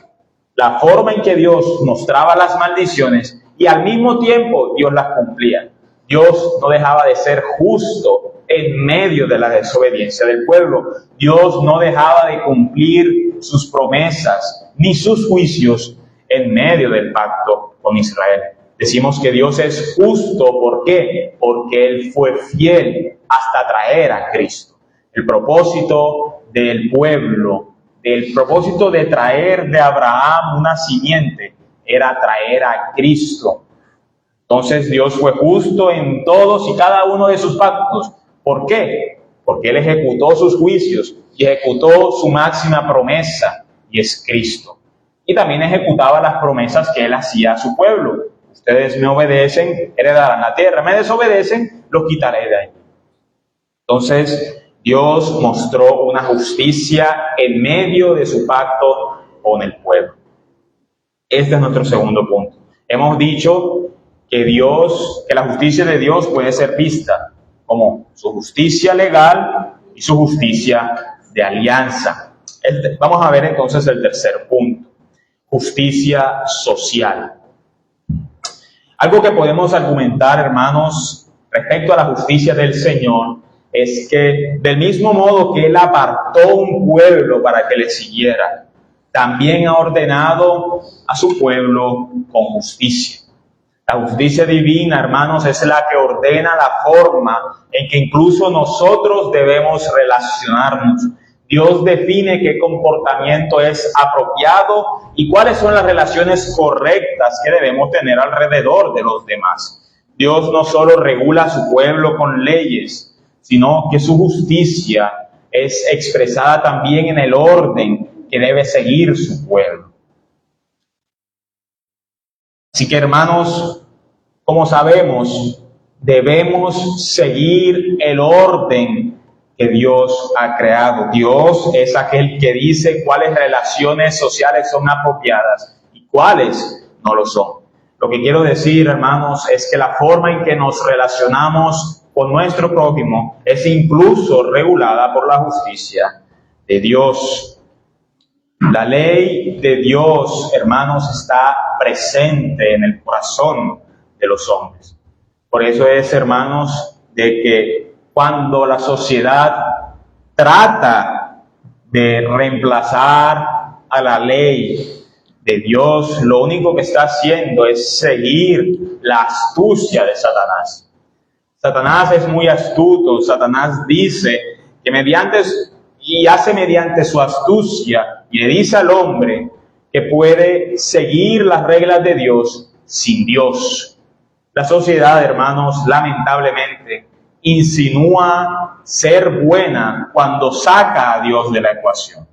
la forma en que Dios mostraba las maldiciones y al mismo tiempo Dios las cumplía. Dios no dejaba de ser justo en medio de la desobediencia del pueblo. Dios no dejaba de cumplir sus promesas ni sus juicios en medio del pacto con Israel. Decimos que Dios es justo, ¿por qué? Porque Él fue fiel hasta traer a Cristo. El propósito del pueblo, el propósito de traer de Abraham una simiente, era traer a Cristo. Entonces Dios fue justo en todos y cada uno de sus pactos. ¿Por qué? Porque Él ejecutó sus juicios y ejecutó su máxima promesa, y es Cristo. Y también ejecutaba las promesas que Él hacía a su pueblo. Ustedes me obedecen, heredarán la tierra. Me desobedecen, los quitaré de ahí. Entonces, Dios mostró una justicia en medio de su pacto con el pueblo. Este es nuestro segundo punto. Hemos dicho que la justicia de Dios puede ser vista como su justicia legal y su justicia de alianza. Vamos a ver entonces el tercer punto, justicia social. Algo que podemos argumentar, hermanos, respecto a la justicia del Señor, es que del mismo modo que Él apartó un pueblo para que le siguiera, también ha ordenado a su pueblo con justicia. La justicia divina, hermanos, es la que ordena la forma en que incluso nosotros debemos relacionarnos. Dios define qué comportamiento es apropiado y cuáles son las relaciones correctas que debemos tener alrededor de los demás. Dios no solo regula a su pueblo con leyes, sino que su justicia es expresada también en el orden que debe seguir su pueblo. Así que, hermanos, como sabemos, debemos seguir el orden que Dios ha creado. Dios es aquel que dice cuáles relaciones sociales son apropiadas y cuáles no lo son. Lo que quiero decir, hermanos, es que la forma en que nos relacionamos con nuestro prójimo es incluso regulada por la justicia de Dios. La ley de Dios, hermanos, está presente en el corazón de los hombres. Por eso es, hermanos, de que cuando la sociedad trata de reemplazar a la ley de Dios, lo único que está haciendo es seguir la astucia de Satanás. Satanás es muy astuto. Satanás dice que mediante su astucia, y le dice al hombre que puede seguir las reglas de Dios sin Dios. La sociedad, hermanos, lamentablemente, insinúa ser buena cuando saca a Dios de la ecuación.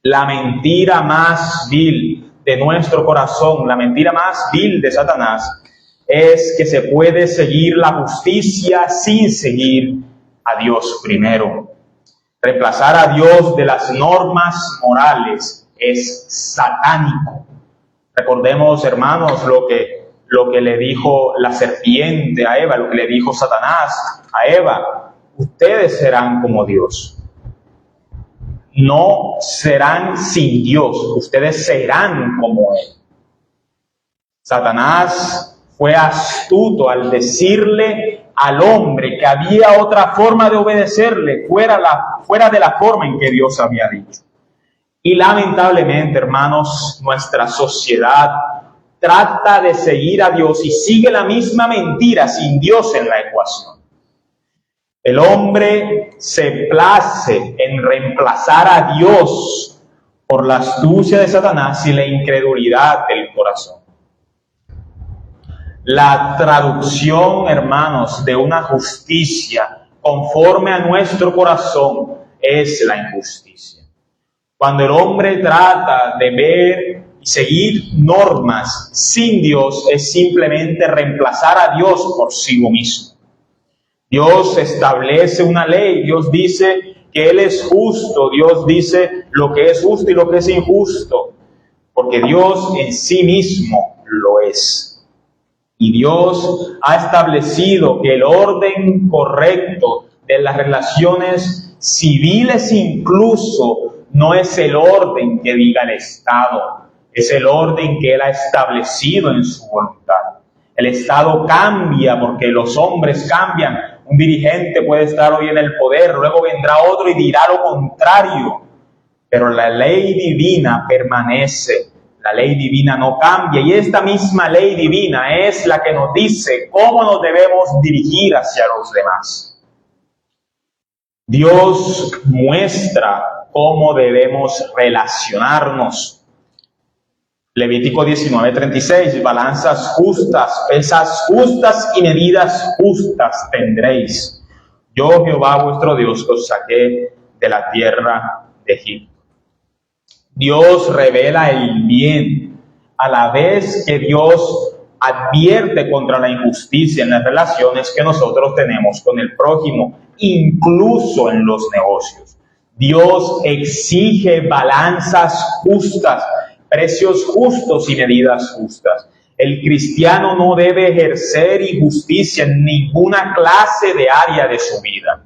La mentira más vil de nuestro corazón, la mentira más vil de Satanás, es que se puede seguir la justicia sin seguir a Dios primero. Reemplazar a Dios de las normas morales es satánico. Recordemos, hermanos, lo que le dijo la serpiente a Eva, lo que le dijo Satanás a Eva: ustedes serán como Dios. No serán sin Dios, ustedes serán como Él. Satanás fue astuto al decirle al hombre que había otra forma de obedecerle fuera de la forma en que Dios había dicho. Y lamentablemente, hermanos, nuestra sociedad trata de seguir a Dios y sigue la misma mentira sin Dios en la ecuación. El hombre se place en reemplazar a Dios por la astucia de Satanás y la incredulidad del corazón. La traducción, hermanos, de una justicia conforme a nuestro corazón es la injusticia. Cuando el hombre trata de ver y seguir normas sin Dios, es simplemente reemplazar a Dios por sí mismo. Dios establece una ley, Dios dice que Él es justo, Dios dice lo que es justo y lo que es injusto, porque Dios en sí mismo lo es. Y Dios ha establecido que el orden correcto de las relaciones civiles incluso no es el orden que diga el Estado, es el orden que Él ha establecido en su voluntad. El Estado cambia porque los hombres cambian. Un dirigente puede estar hoy en el poder, luego vendrá otro y dirá lo contrario. Pero la ley divina permanece, la ley divina no cambia. Y esta misma ley divina es la que nos dice cómo nos debemos dirigir hacia los demás. Dios muestra cómo debemos relacionarnos. Levítico 19:36, balanzas justas, pesas justas y medidas justas tendréis. Yo, Jehová vuestro Dios, os saqué de la tierra de Egipto. Dios revela el bien, a la vez que Dios advierte contra la injusticia en las relaciones que nosotros tenemos con el prójimo, incluso en los negocios. Dios exige balanzas justas, precios justos y medidas justas. El cristiano no debe ejercer injusticia en ninguna clase de área de su vida.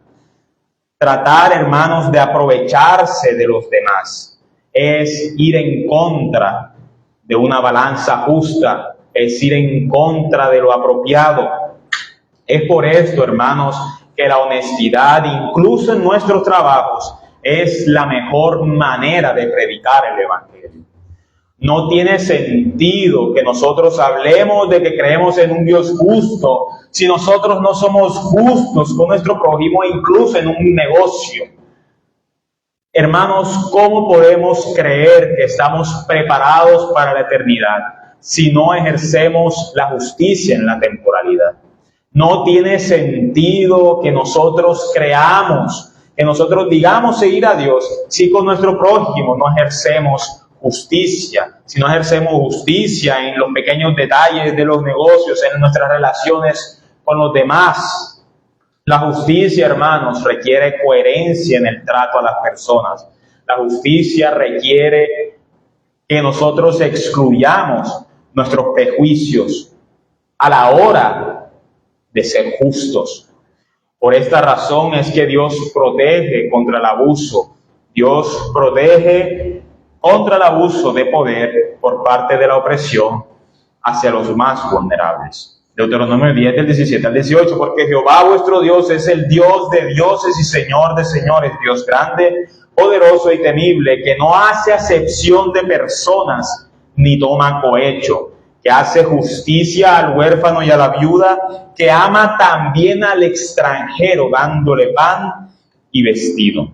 Tratar, hermanos, de aprovecharse de los demás es ir en contra de una balanza justa, es ir en contra de lo apropiado. Es por esto, hermanos, que la honestidad, incluso en nuestros trabajos, es la mejor manera de predicar el Evangelio. No tiene sentido que nosotros hablemos de que creemos en un Dios justo si nosotros no somos justos con nuestro prójimo, incluso en un negocio. Hermanos, ¿cómo podemos creer que estamos preparados para la eternidad si no ejercemos la justicia en la temporalidad? No tiene sentido que nosotros creamos, que nosotros digamos seguir a Dios si con nuestro prójimo no ejercemos justicia, si no ejercemos justicia en los pequeños detalles de los negocios, en nuestras relaciones con los demás. La justicia, hermanos, requiere coherencia en el trato a las personas. La justicia requiere que nosotros excluyamos nuestros prejuicios a la hora de ser justos. Por esta razón es que Dios protege contra el abuso. Dios protege contra el abuso de poder por parte de la opresión hacia los más vulnerables. Deuteronomio 10, del 17 al 18, porque Jehová vuestro Dios es el Dios de dioses y Señor de señores, Dios grande, poderoso y temible, que no hace acepción de personas, ni toma cohecho, que hace justicia al huérfano y a la viuda, que ama también al extranjero, dándole pan y vestido.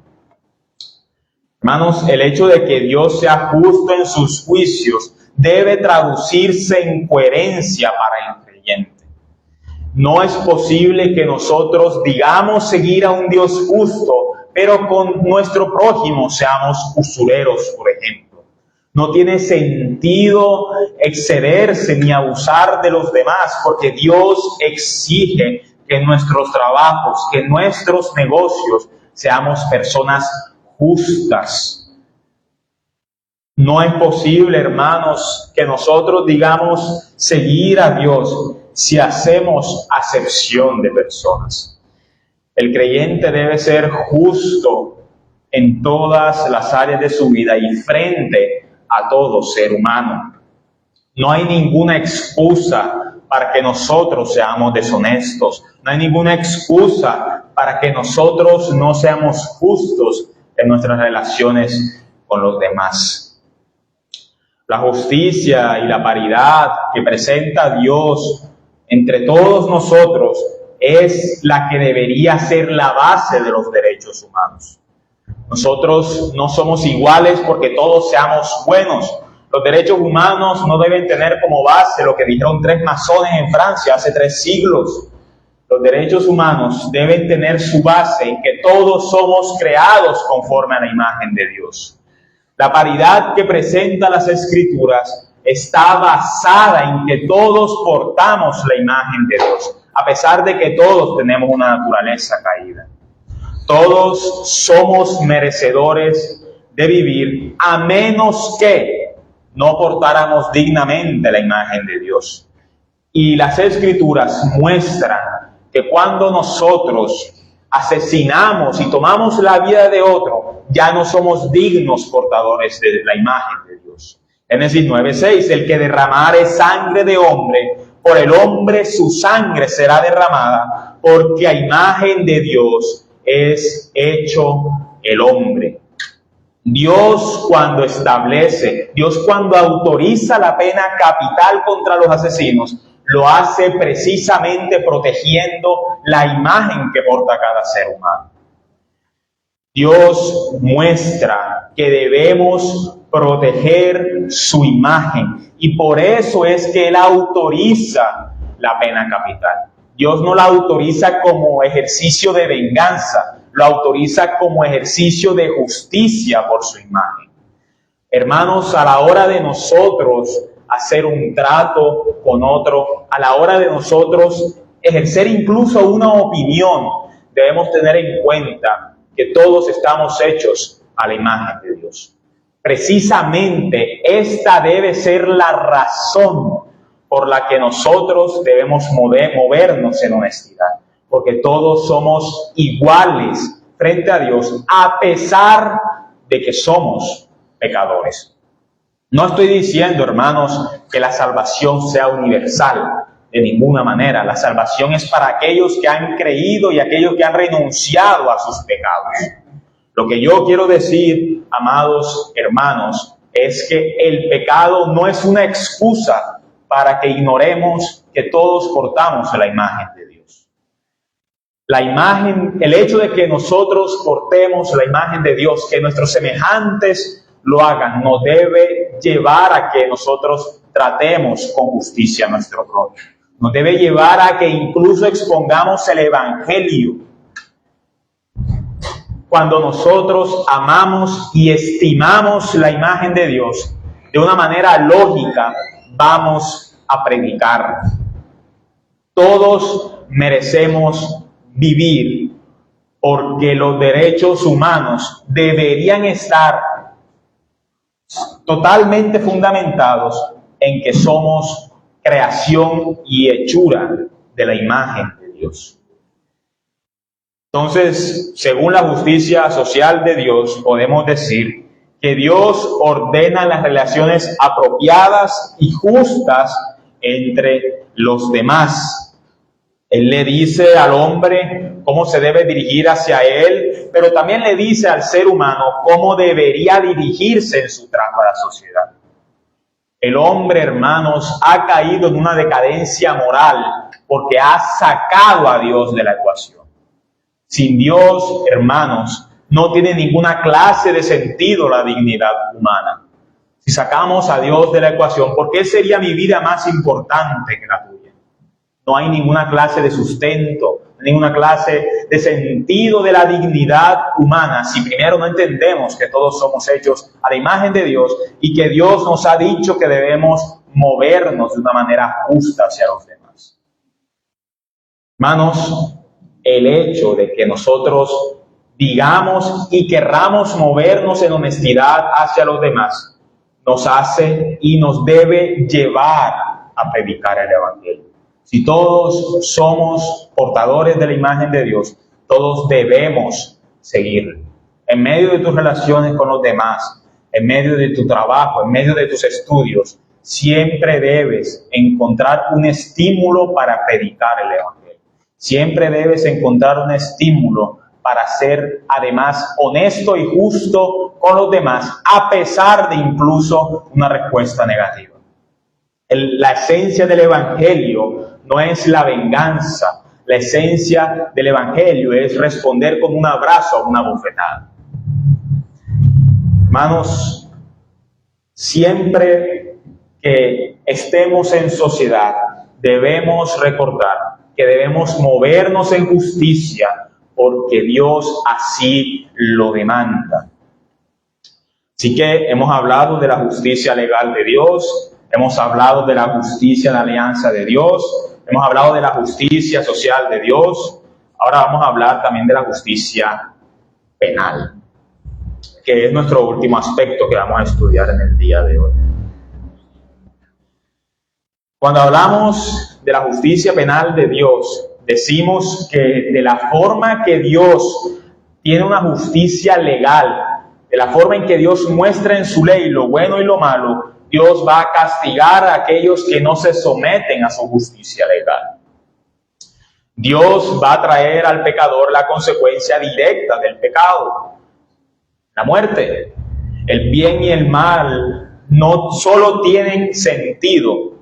Hermanos, el hecho de que Dios sea justo en sus juicios debe traducirse en coherencia para el creyente. No es posible que nosotros digamos seguir a un Dios justo, pero con nuestro prójimo seamos usureros, por ejemplo. No tiene sentido excederse ni abusar de los demás, porque Dios exige que en nuestros trabajos, que en nuestros negocios, seamos personas justas. No es posible, hermanos, que nosotros digamos seguir a Dios si hacemos acepción de personas. El creyente debe ser justo en todas las áreas de su vida y frente a todo ser humano. No hay ninguna excusa para que nosotros seamos deshonestos. No hay ninguna excusa para que nosotros no seamos justos en nuestras relaciones con los demás. La justicia y la paridad que presenta Dios entre todos nosotros es la que debería ser la base de los derechos humanos. Nosotros no somos iguales porque todos seamos buenos. Los derechos humanos no deben tener como base lo que dijeron 3 masones en Francia hace 3 siglos. Los derechos humanos deben tener su base en que todos somos creados conforme a la imagen de Dios. La paridad que presentan las Escrituras está basada en que todos portamos la imagen de Dios, a pesar de que todos tenemos una naturaleza caída. Todos somos merecedores de vivir, a menos que no portáramos dignamente la imagen de Dios. Y las Escrituras muestran que cuando nosotros asesinamos y tomamos la vida de otro, ya no somos dignos portadores de la imagen de Dios. Génesis 9:6, el que derramare sangre de hombre, por el hombre su sangre será derramada, porque a imagen de Dios es hecho el hombre. Dios cuando establece, Dios cuando autoriza la pena capital contra los asesinos, lo hace precisamente protegiendo la imagen que porta cada ser humano. Dios muestra que debemos proteger su imagen y por eso es que Él autoriza la pena capital. Dios no la autoriza como ejercicio de venganza, lo autoriza como ejercicio de justicia por su imagen. Hermanos, a la hora de nosotros hacer un trato con otro, a la hora de nosotros ejercer incluso una opinión, debemos tener en cuenta que todos estamos hechos a la imagen de Dios. Precisamente esta debe ser la razón por la que nosotros debemos movernos en honestidad, porque todos somos iguales frente a Dios, a pesar de que somos pecadores. No estoy diciendo, hermanos, que la salvación sea universal, de ninguna manera. La salvación es para aquellos que han creído y aquellos que han renunciado a sus pecados. Lo que yo quiero decir, amados hermanos, es que el pecado no es una excusa para que ignoremos que todos portamos la imagen de Dios. La imagen, el hecho de que nosotros portemos la imagen de Dios, que nuestros semejantes lo hagan, nos debe llevar a que nosotros tratemos con justicia a nuestro prójimo. Nos debe llevar a que incluso expongamos el Evangelio. Cuando nosotros amamos y estimamos la imagen de Dios, de una manera lógica, vamos a predicar. Todos merecemos vivir porque los derechos humanos deberían estar totalmente fundamentados en que somos creación y hechura de la imagen de Dios. Entonces, según la justicia social de Dios, podemos decir que Dios ordena las relaciones apropiadas y justas entre los demás. Él le dice al hombre cómo se debe dirigir hacia él, pero también le dice al ser humano cómo debería dirigirse en su trato a la sociedad. El hombre, hermanos, ha caído en una decadencia moral porque ha sacado a Dios de la ecuación. Sin Dios, hermanos, no tiene ninguna clase de sentido la dignidad humana. Si sacamos a Dios de la ecuación, ¿por qué sería mi vida más importante que la tuya? No hay ninguna clase de sustento, ninguna clase de sentido de la dignidad humana si primero no entendemos que todos somos hechos a la imagen de Dios y que Dios nos ha dicho que debemos movernos de una manera justa hacia los demás. Hermanos, el hecho de que nosotros digamos y querramos movernos en honestidad hacia los demás nos hace y nos debe llevar a predicar el Evangelio. Si todos somos portadores de la imagen de Dios, todos debemos seguirlo. En medio de tus relaciones con los demás, en medio de tu trabajo, en medio de tus estudios, siempre debes encontrar un estímulo para predicar el Evangelio. Siempre debes encontrar un estímulo para ser además honesto y justo con los demás, a pesar de incluso una respuesta negativa. La esencia del Evangelio no es la venganza. La esencia del Evangelio es responder con un abrazo a una bofetada. Hermanos, siempre que estemos en sociedad, debemos recordar que debemos movernos en justicia porque Dios así lo demanda. Así que hemos hablado de la justicia legal de Dios, hemos hablado de la justicia de alianza de Dios, hemos hablado de la justicia social de Dios. Ahora vamos a hablar también de la justicia penal, que es nuestro último aspecto que vamos a estudiar en el día de hoy. Cuando hablamos de la justicia penal de Dios, decimos que de la forma que Dios tiene una justicia legal, de la forma en que Dios muestra en su ley lo bueno y lo malo, Dios va a castigar a aquellos que no se someten a su justicia legal. Dios va a traer al pecador la consecuencia directa del pecado, la muerte. El bien y el mal no solo tienen sentido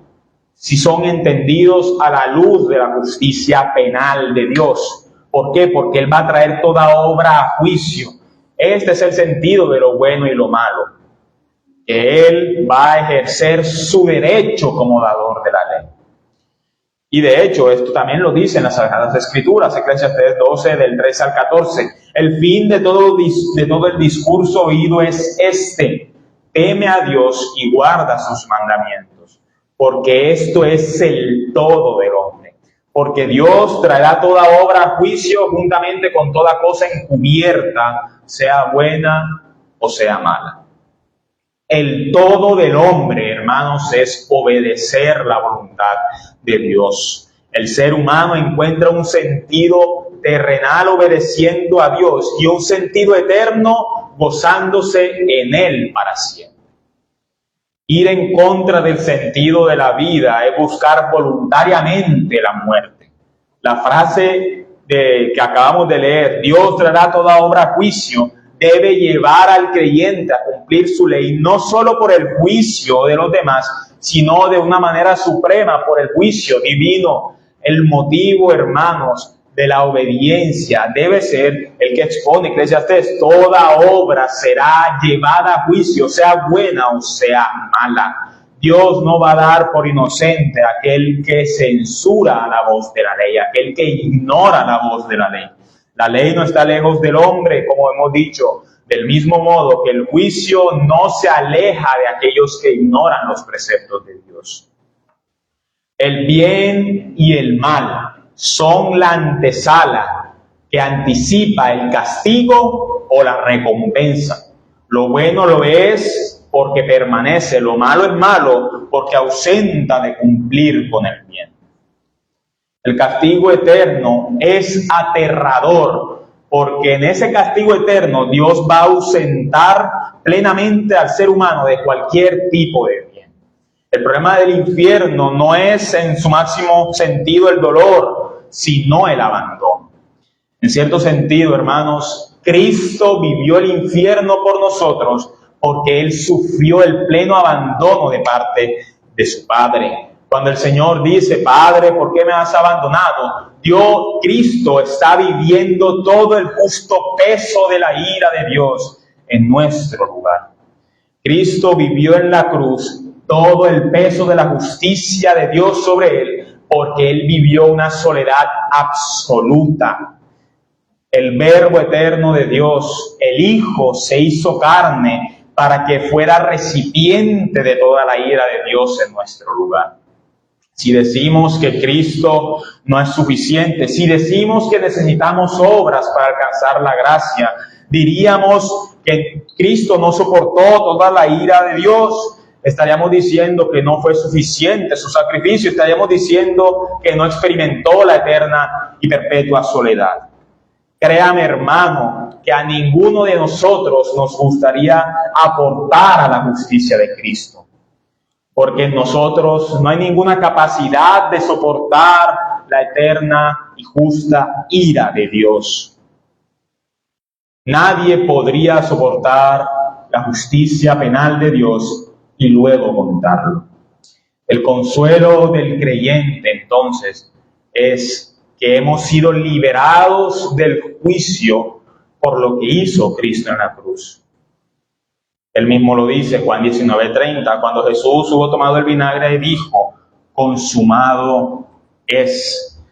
si son entendidos a la luz de la justicia penal de Dios. ¿Por qué? Porque Él va a traer toda obra a juicio. Este es el sentido de lo bueno y lo malo, que Él va a ejercer su derecho como dador de la ley. Y de hecho, esto también lo dice en las Sagradas Escrituras, Eclesiastés 12, del 13 al 14. El fin de todo el discurso oído es este: teme a Dios y guarda sus mandamientos, porque esto es el todo del hombre. Porque Dios traerá toda obra a juicio juntamente con toda cosa encubierta, sea buena o sea mala. El todo del hombre, hermanos, es obedecer la voluntad de Dios. El ser humano encuentra un sentido terrenal obedeciendo a Dios y un sentido eterno gozándose en Él para siempre. Ir en contra del sentido de la vida es buscar voluntariamente la muerte. La frase que acabamos de leer, Dios traerá toda obra a juicio, debe llevar al creyente a cumplir su ley, no solo por el juicio de los demás, sino de una manera suprema por el juicio divino. El motivo, hermanos, de la obediencia debe ser el que expone Eclesiastés: toda obra será llevada a juicio, sea buena o sea mala. Dios no va a dar por inocente a aquel que censura la voz de la ley, aquel que ignora la voz de la ley. La ley no está lejos del hombre, como hemos dicho, del mismo modo que el juicio no se aleja de aquellos que ignoran los preceptos de Dios. El bien y el mal son la antesala que anticipa el castigo o la recompensa. Lo bueno lo es porque permanece, lo malo es malo porque ausenta de cumplir con el bien. El castigo eterno es aterrador, porque en ese castigo eterno Dios va a ausentar plenamente al ser humano de cualquier tipo de bien. El problema del infierno no es en su máximo sentido el dolor, sino el abandono. En cierto sentido, hermanos, Cristo vivió el infierno por nosotros porque Él sufrió el pleno abandono de parte de su Padre. Cuando el Señor dice: Padre, ¿por qué me has abandonado? Cristo está viviendo todo el justo peso de la ira de Dios en nuestro lugar. Cristo vivió en la cruz todo el peso de la justicia de Dios sobre Él, porque Él vivió una soledad absoluta. El Verbo eterno de Dios, el Hijo, se hizo carne para que fuera recipiente de toda la ira de Dios en nuestro lugar. Si decimos que Cristo no es suficiente, si decimos que necesitamos obras para alcanzar la gracia, diríamos que Cristo no soportó toda la ira de Dios. Estaríamos diciendo que no fue suficiente su sacrificio, estaríamos diciendo que no experimentó la eterna y perpetua soledad. Créame, hermano, que a ninguno de nosotros nos gustaría aportar a la justicia de Cristo, porque en nosotros no hay ninguna capacidad de soportar la eterna y justa ira de Dios. Nadie podría soportar la justicia penal de Dios y luego contarlo. El consuelo del creyente, entonces, es que hemos sido liberados del juicio por lo que hizo Cristo en la cruz. Él mismo lo dice, Juan 19:30, cuando Jesús hubo tomado el vinagre y dijo, consumado es.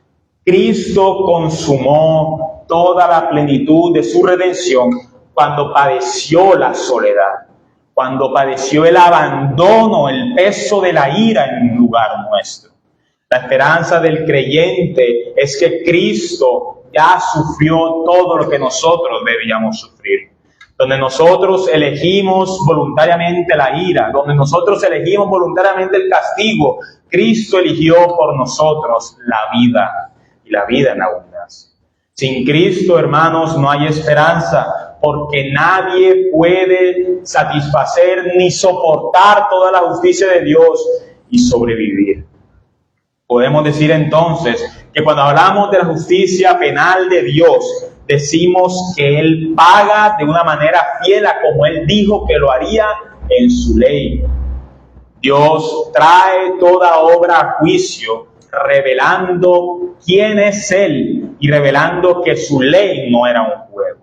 Cristo consumó toda la plenitud de su redención cuando padeció la soledad, cuando padeció el abandono, el peso de la ira en lugar nuestro. La esperanza del creyente es que Cristo ya sufrió todo lo que nosotros debíamos sufrir. Donde nosotros elegimos voluntariamente la ira, donde nosotros elegimos voluntariamente el castigo, Cristo eligió por nosotros la vida, y la vida en abundancia. Sin Cristo, hermanos, no hay esperanza, porque nadie puede satisfacer ni soportar toda la justicia de Dios y sobrevivir. Podemos decir entonces que cuando hablamos de la justicia penal de Dios, decimos que Él paga de una manera fiel a como Él dijo que lo haría en su ley. Dios trae toda obra a juicio, revelando quién es Él y revelando que su ley no era un juego.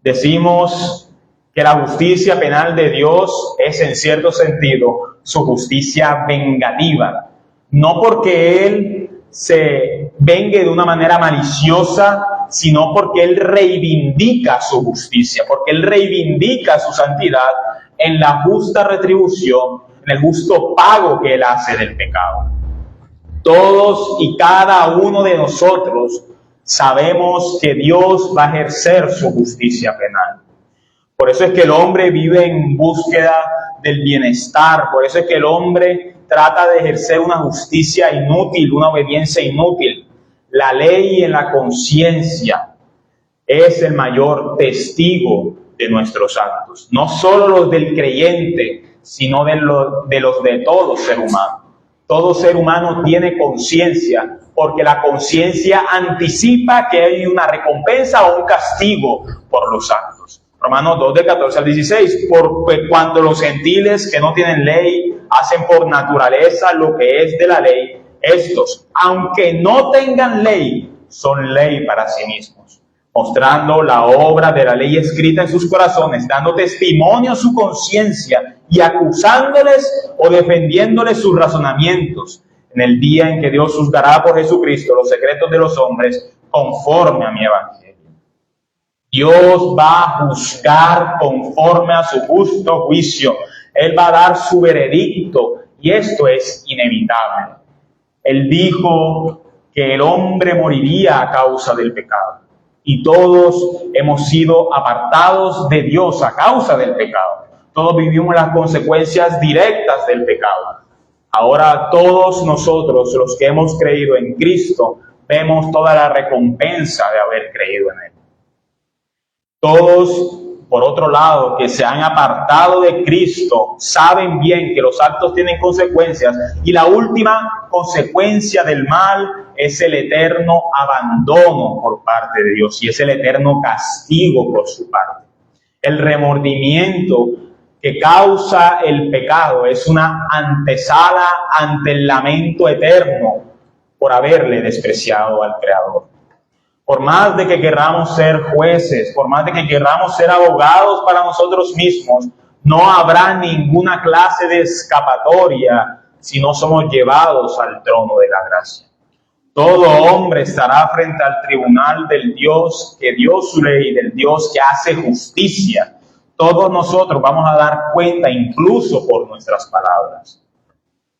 Decimos que la justicia penal de Dios es en cierto sentido su justicia vengativa. No porque Él se vengue de una manera maliciosa, sino porque Él reivindica su justicia, porque Él reivindica su santidad en la justa retribución, en el justo pago que Él hace del pecado. Todos y cada uno de nosotros sabemos que Dios va a ejercer su justicia penal. Por eso es que el hombre vive en búsqueda del bienestar, por eso es que el hombre trata de ejercer una justicia inútil, una obediencia inútil. La ley en la conciencia es el mayor testigo de nuestros actos, no solo los del creyente, sino de los de todo ser humano. Todo ser humano tiene conciencia, porque la conciencia anticipa que hay una recompensa o un castigo por los actos. Romanos 2, de 14 al 16, porque cuando los gentiles que no tienen ley hacen por naturaleza lo que es de la ley, estos, aunque no tengan ley, son ley para sí mismos, mostrando la obra de la ley escrita en sus corazones, dando testimonio a su conciencia y acusándoles o defendiéndoles sus razonamientos, en el día en que Dios juzgará por Jesucristo los secretos de los hombres conforme a mi evangelio. Dios va a juzgar conforme a su justo juicio. Él va a dar su veredicto y esto es inevitable. Él dijo que el hombre moriría a causa del pecado y todos hemos sido apartados de Dios a causa del pecado. Todos vivimos las consecuencias directas del pecado. Ahora todos nosotros, los que hemos creído en Cristo, vemos toda la recompensa de haber creído en Él. Todos, por otro lado, que se han apartado de Cristo, saben bien que los actos tienen consecuencias y la última consecuencia del mal es el eterno abandono por parte de Dios y es el eterno castigo por su parte. El remordimiento que causa el pecado es una antesala ante el lamento eterno por haberle despreciado al Creador. Por más de que querramos ser jueces, por más de que querramos ser abogados para nosotros mismos, no habrá ninguna clase de escapatoria si no somos llevados al trono de la gracia. Todo hombre estará frente al tribunal del Dios que dio su ley, del Dios que hace justicia. Todos nosotros vamos a dar cuenta incluso por nuestras palabras.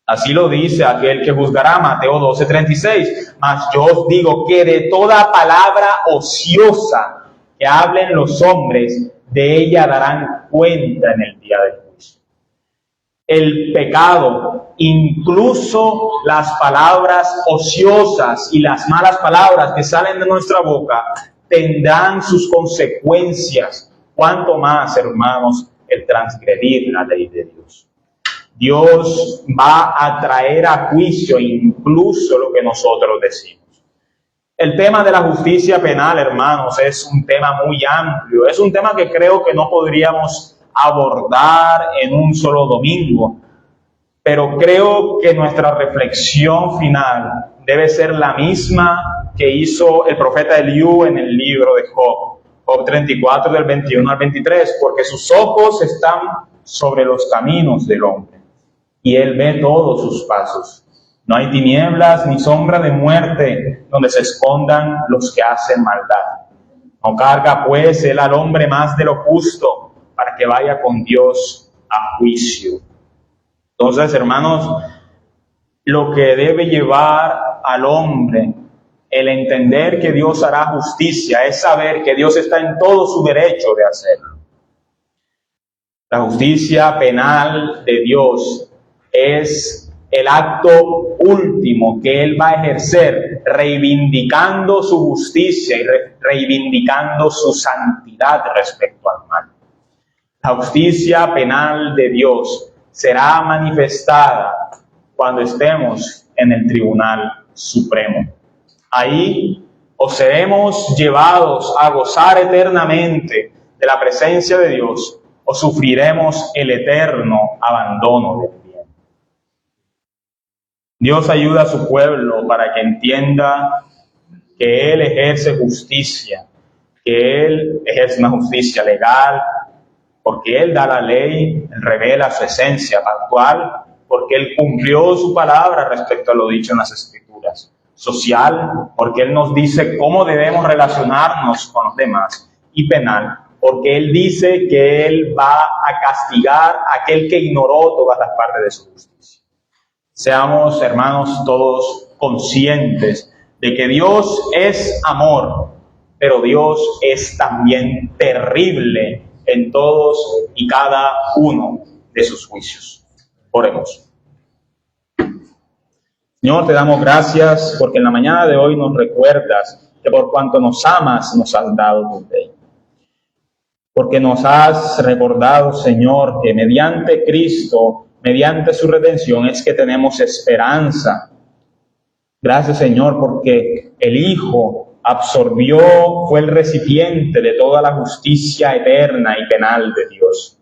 Así lo dice aquel que juzgará, Mateo 12:36. Mas yo os digo que de toda palabra ociosa que hablen los hombres, de ella darán cuenta en el día del juicio. El pecado, incluso las palabras ociosas y las malas palabras que salen de nuestra boca, tendrán sus consecuencias. Cuanto más, hermanos, el transgredir la ley de Dios. Dios va a traer a juicio incluso lo que nosotros decimos. El tema de la justicia penal, hermanos, es un tema muy amplio. Es un tema que creo que no podríamos abordar en un solo domingo. pero creo que nuestra reflexión final debe ser la misma que hizo el profeta Eliú en el libro de Job, Job 34 del 21 al 23, porque sus ojos están sobre los caminos del hombre y él ve todos sus pasos. No hay tinieblas ni sombra de muerte donde se escondan los que hacen maldad. No carga pues él al hombre más de lo justo para que vaya con Dios a juicio. Entonces, hermanos, lo que debe llevar al hombre el entender que Dios hará justicia es saber que Dios está en todo su derecho de hacerlo. La justicia penal de Dios es el acto último que Él va a ejercer, reivindicando su justicia y reivindicando su santidad respecto al mal. La justicia penal de Dios será manifestada cuando estemos en el Tribunal Supremo. Ahí o seremos llevados a gozar eternamente de la presencia de Dios, o sufriremos el eterno abandono del bien. Dios ayuda a su pueblo para que entienda que Él ejerce justicia, que Él ejerce una justicia legal, porque Él da la ley, Él revela su esencia pactual, porque Él cumplió su palabra respecto a lo dicho en las Escrituras. Social, porque Él nos dice cómo debemos relacionarnos con los demás. Y penal, porque Él dice que Él va a castigar a aquel que ignoró todas las partes de su justicia. Seamos, hermanos, todos conscientes de que Dios es amor, pero Dios es también terrible en todos y cada uno de sus juicios. Oremos. Señor, te damos gracias porque en la mañana de hoy nos recuerdas que por cuanto nos amas, nos has dado tu ley. Porque nos has recordado, Señor, que mediante Cristo, mediante su redención, es que tenemos esperanza. Gracias, Señor, porque el Hijo absorbió, fue el recipiente de toda la justicia eterna y penal de Dios.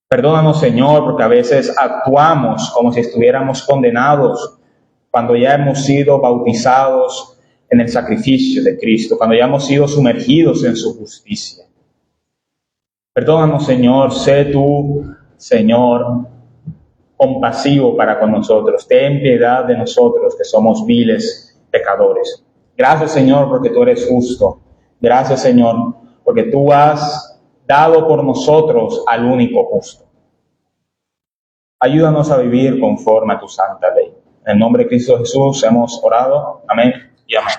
Perdónanos, Señor, porque a veces actuamos como si estuviéramos condenados cuando ya hemos sido bautizados en el sacrificio de Cristo, cuando ya hemos sido sumergidos en su justicia. Perdónanos, Señor, sé tú, Señor, compasivo para con nosotros. Ten piedad de nosotros que somos viles pecadores. Gracias, Señor, porque tú eres justo. Gracias, Señor, porque tú has dado por nosotros al único justo. Ayúdanos a vivir conforme a tu santa ley. En el nombre de Cristo Jesús hemos orado. Amén y amén.